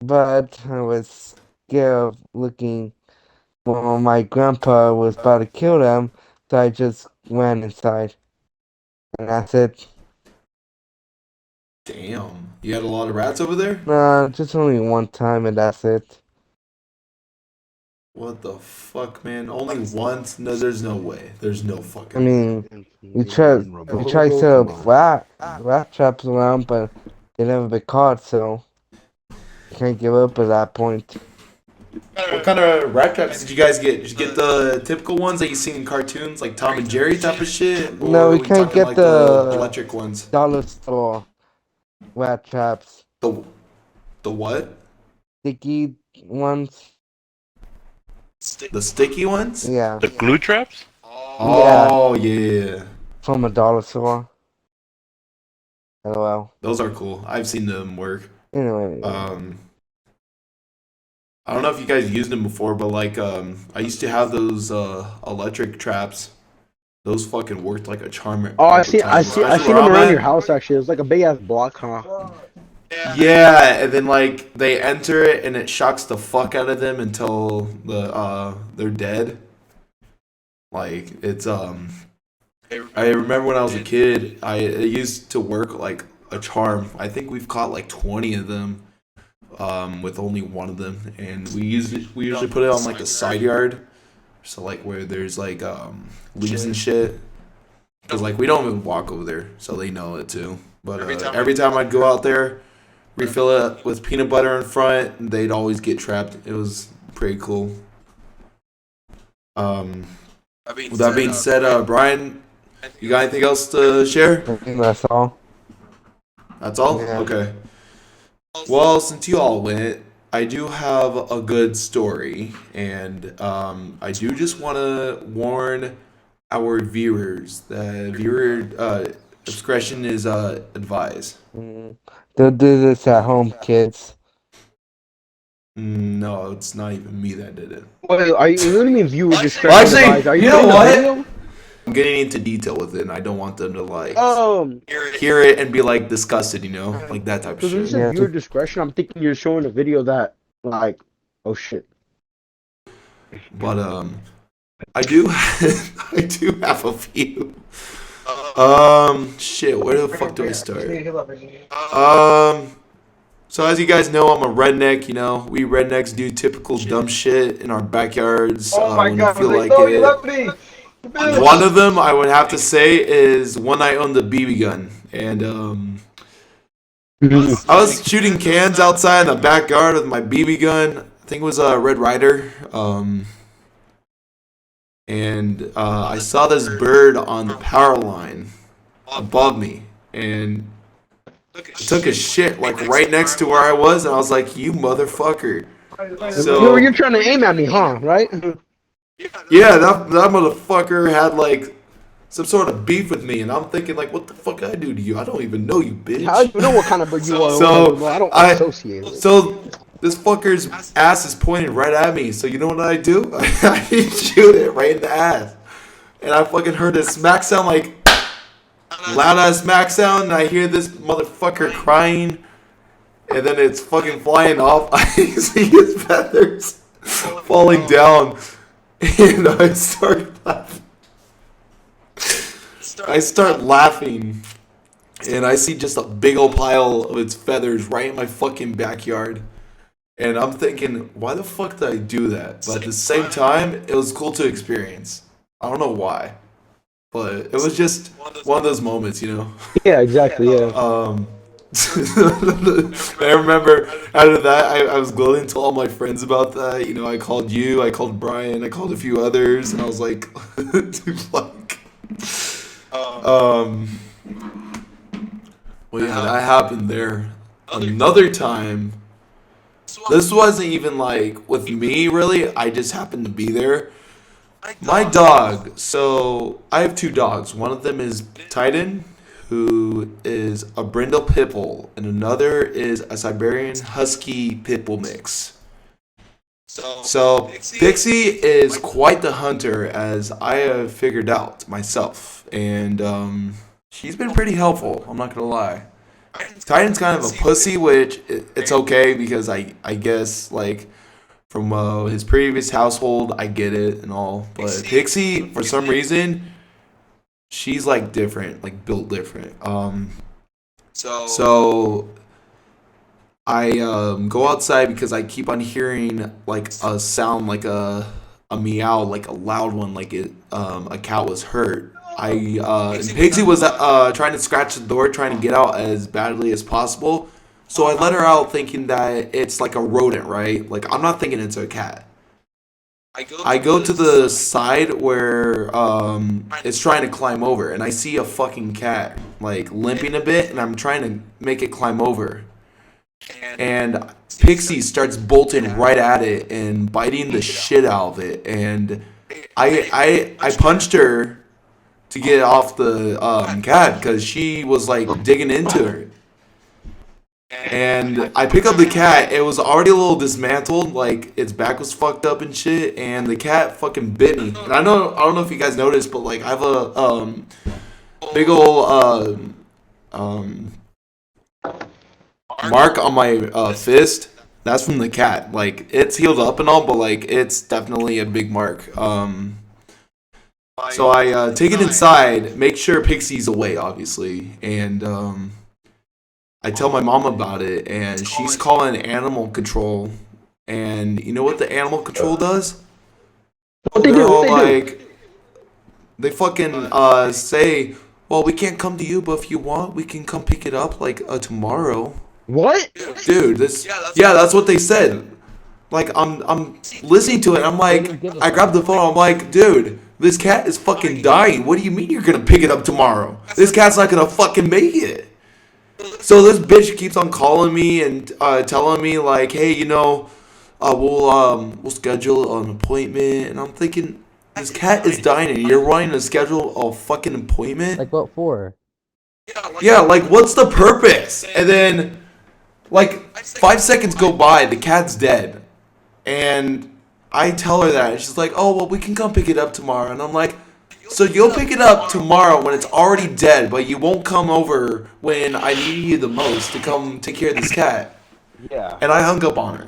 but I was scared of looking when my grandpa was about to kill them, so I just ran inside, and that's it. Damn. You had a lot of rats over there? Nah, just only one time and that's it. What the fuck, man? Only once? No, there's no way. There's no I fucking way. mean, we try to set up rat traps around, but they never been caught, so you can't give up at that point. What kind of rat traps did you guys get? Did you get the typical ones that you see in cartoons, like Tom and Jerry type of shit? Or No, are we we can't talking get like the electric ones? dollar store rat traps. The what? Sticky ones. The sticky ones? Yeah, The glue traps? Oh, yeah. from a dollar store. LOL. Those are cool. I've seen them work. Anyway, I don't know if you guys used them before, but like I used to have those electric traps. Those fucking worked like a charm. Oh, I all the seen time. them Especially where around I'm your at. house. Actually, it was like a big ass block, huh? Yeah, and then like they enter it and it shocks the fuck out of them until they're dead. Like it's I remember when I was a kid, it used to work like a charm. I think we've caught like 20 of them with only one of them, and we usually put it on like the side yard, so like where there's like leaves and shit. Cause like we don't even walk over there, so they know it too. But every time I'd go out there, refill it with peanut butter in front, and they'd always get trapped. It was pretty cool. With that being said, Brian, you got anything else to share? I think that's all. That's all? Yeah. Okay. Well, since you all went, I do have a good story, and I do just want to warn our viewers that viewer discretion is advised. Don't do this at home, kids. No, it's not even me that did it. Wait, what do you mean viewer discretion Well, actually, advised? Are you you know playing the what? video? I'm getting into detail with it, and I don't want them to like Um, hear it and be like disgusted, you know, like that type of so there's shit. a viewer discretion. I'm thinking you're showing a video that, like, oh shit. But I do I do have a few. Shit, where the fuck do I start? So as you guys know, I'm a redneck. You know, we rednecks do typical dumb shit in our backyards when we feel like it. One of them I would have to say is when I owned the BB gun, and I was shooting cans outside in the backyard with my BB gun. I think it was a Red Ryder. And I saw this bird on the power line above me, and it took a shit like right next to where I was, and I was like, "You motherfucker!" So You're trying to aim at me, huh? Right? yeah, that motherfucker had like some sort of beef with me, and I'm thinking like, "What the fuck I do to you? I don't even know you, bitch." How do you know what kind of bird you are? So I don't I associate it. so this fucker's ass is pointing right at me. So you know what I do? I shoot it right in the ass, and I fucking heard this smack sound, like loud ass smack sound, and I hear this motherfucker crying, and then it's fucking flying off. I see his feathers falling down, and I start laughing. I start laughing, and I see just a big old pile of its feathers right in my fucking backyard. And I'm thinking, why the fuck did I do that? But at the same time, it was cool to experience. I don't know why, but it was just one of those moments, you know. Yeah, exactly. Yeah. I remember after that, I was gloating to all my friends about that. You know, I called you, I called Brian, I called a few others, and I was like, like, well, yeah, that happened there. Another time. This wasn't even like with me, really. I just happened to be there. My dog. So I have two dogs. One of them is Titan, who is a Brindle Pit Bull, and another is a Siberian Husky Pit Bull mix. So Pixie is quite the hunter, as I have figured out myself, and she's been pretty helpful. I'm not gonna lie. Titan's kind of a pussy, which it's okay because I guess like from his previous household, I get it and all. But Pixie, for some reason, she's like different, like built different. So I go outside because I keep on hearing like a sound, like a meow, like a loud one, like a cat was hurt. And Pixie was trying to scratch the door, trying to get out as badly as possible. So I let her out, thinking that it's like a rodent, right? Like I'm not thinking it's a cat. I go to the side where it's trying to climb over, and I see a fucking cat like limping a bit, and I'm trying to make it climb over. And Pixie starts bolting right at it and biting the shit out of it. And I punched her to get off the cat because she was like digging into her. And I pick up the cat. It was already a little dismantled, like its back was fucked up and shit. And the cat fucking bit me. And I don't know if you guys noticed, but like I have a big old mark on my fist. That's from the cat. Like it's healed up and all, but like it's definitely a big mark. So I take it inside, make sure Pixie's away, obviously, and I tell my mom about it, and she's calling animal control. And you know what the animal control does? What they do? What they do? They fucking say, well, we can't come to you, but if you want, we can come pick it up like tomorrow. What? Dude, that's what they said. Like I'm listening to it, I'm like, I grabbed the phone, I'm like, dude, this cat is fucking dying. What do you mean you're gonna pick it up tomorrow? This cat's not gonna fucking make it. So this bitch keeps on calling me and telling me like, hey, you know, we'll schedule an appointment, and I'm thinking, this cat is dying, and you're wanting to schedule a fucking appointment? Like what for? Yeah, like what's the purpose? And then, like 5 seconds go by, the cat's dead, and I tell her that, and she's like, oh well, we can come pick it up tomorrow, and I'm like, so you'll pick it up tomorrow when it's already dead, but you won't come over when I need you the most to come take care of this cat. Yeah. And I hung up on her.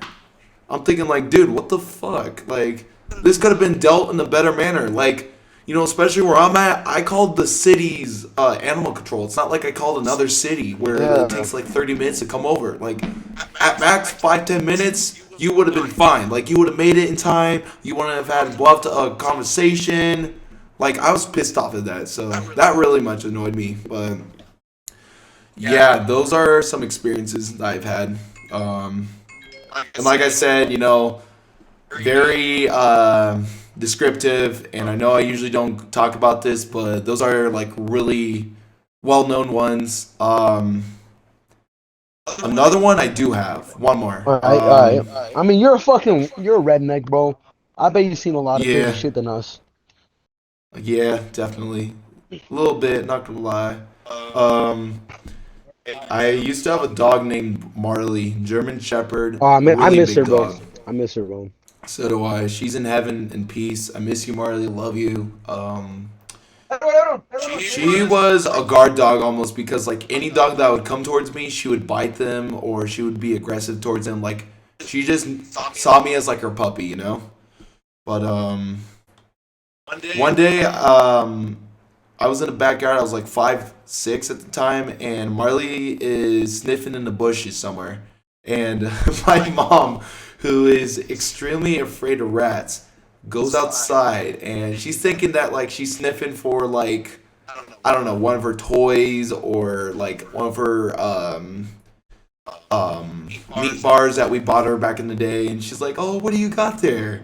I'm thinking like, dude, what the fuck? Like, this could have been dealt in a better manner. Like, you know, especially where I'm at, I called the city's animal control. It's not like I called another city where it takes like 30 minutes to come over. Like, at max 5-10 minutes, you would have been fine. Like, you would have made it in time. You wouldn't have had bluffed a conversation. Like, I was pissed off at that, so that really much annoyed me. But, yeah, those are some experiences that I've had. And like I said, you know, very descriptive, and I know I usually don't talk about this, but those are, like, really well-known ones. Another one I do have. One more. All right. I mean, you're a redneck, bro. I bet you've seen a lot of crazy shit than us. Yeah, definitely. A little bit, not gonna lie. I used to have a dog named Marley, German Shepherd. Oh, I really miss her, big bro. dog. I miss her, bro. So do I. She's in heaven in peace. I miss you, Marley. Love you. She was a guard dog almost, because like any dog that would come towards me, she would bite them or she would be aggressive towards them. Like she just saw me as like her puppy, you know. But one day, I was in the backyard. I was like 5'6" at the time, and Marley is sniffing in the bushes somewhere. And my mom, who is extremely afraid of rats, goes outside, and she's thinking that like she's sniffing for like, I don't know, one of her toys or like one of her meat bars that we bought her back in the day. And she's like, oh, what do you got there?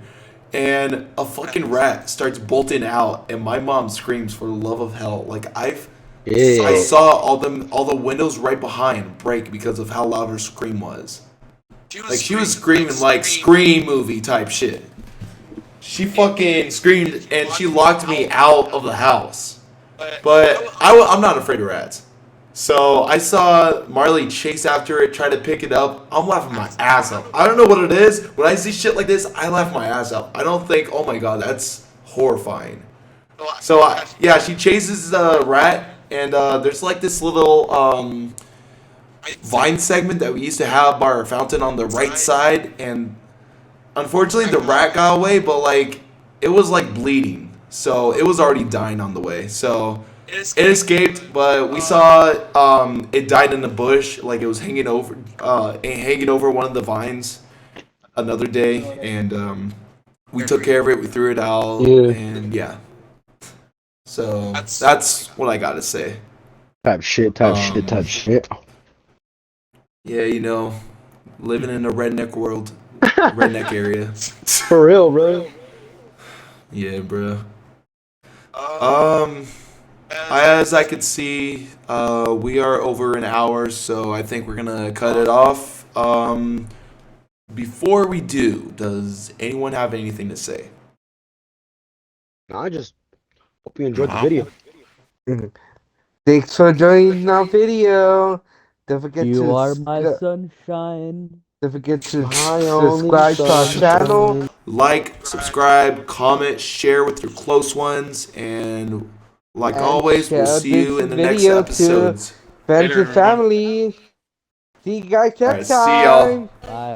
And a fucking rat starts bolting out, and my mom screams for the love of hell. Like I saw all the windows right behind break because of how loud her scream was. Like she was screaming like Scream movie type shit. She fucking screamed, and she locked me out of the house. But I'm not afraid of rats. So I saw Marley chase after it, try to pick it up. I'm laughing my ass off. I don't know what it is. When I see shit like this, I laugh my ass off. I don't think, oh my god, that's horrifying. So yeah, she chases the rat, and there's like this little vine segment that we used to have by our fountain on the right side, and unfortunately the rat got away, but like it was like bleeding, so it was already dying on the way. So It escaped, but we saw it died in the bush, like it was hanging over one of the vines another day, and we took care of it. We threw it out, Yeah. and yeah. So that's what I gotta say. Type shit. Yeah, you know, living in a redneck world, redneck area. For real, bro. Yeah, bro. As I could see, we are over an hour, so I think we're gonna cut it off. Before we do, does anyone have anything to say? I just hope you enjoyed the video. Thanks for joining our video. Don't forget You to are my sunshine. don't forget to My only subscribe to our channel. sunshine. Like, subscribe, comment, share with your close ones, and like And always, we'll share see you this in the next video to episodes. friends Later, and family. See you guys All next right, see y'all. time. Bye.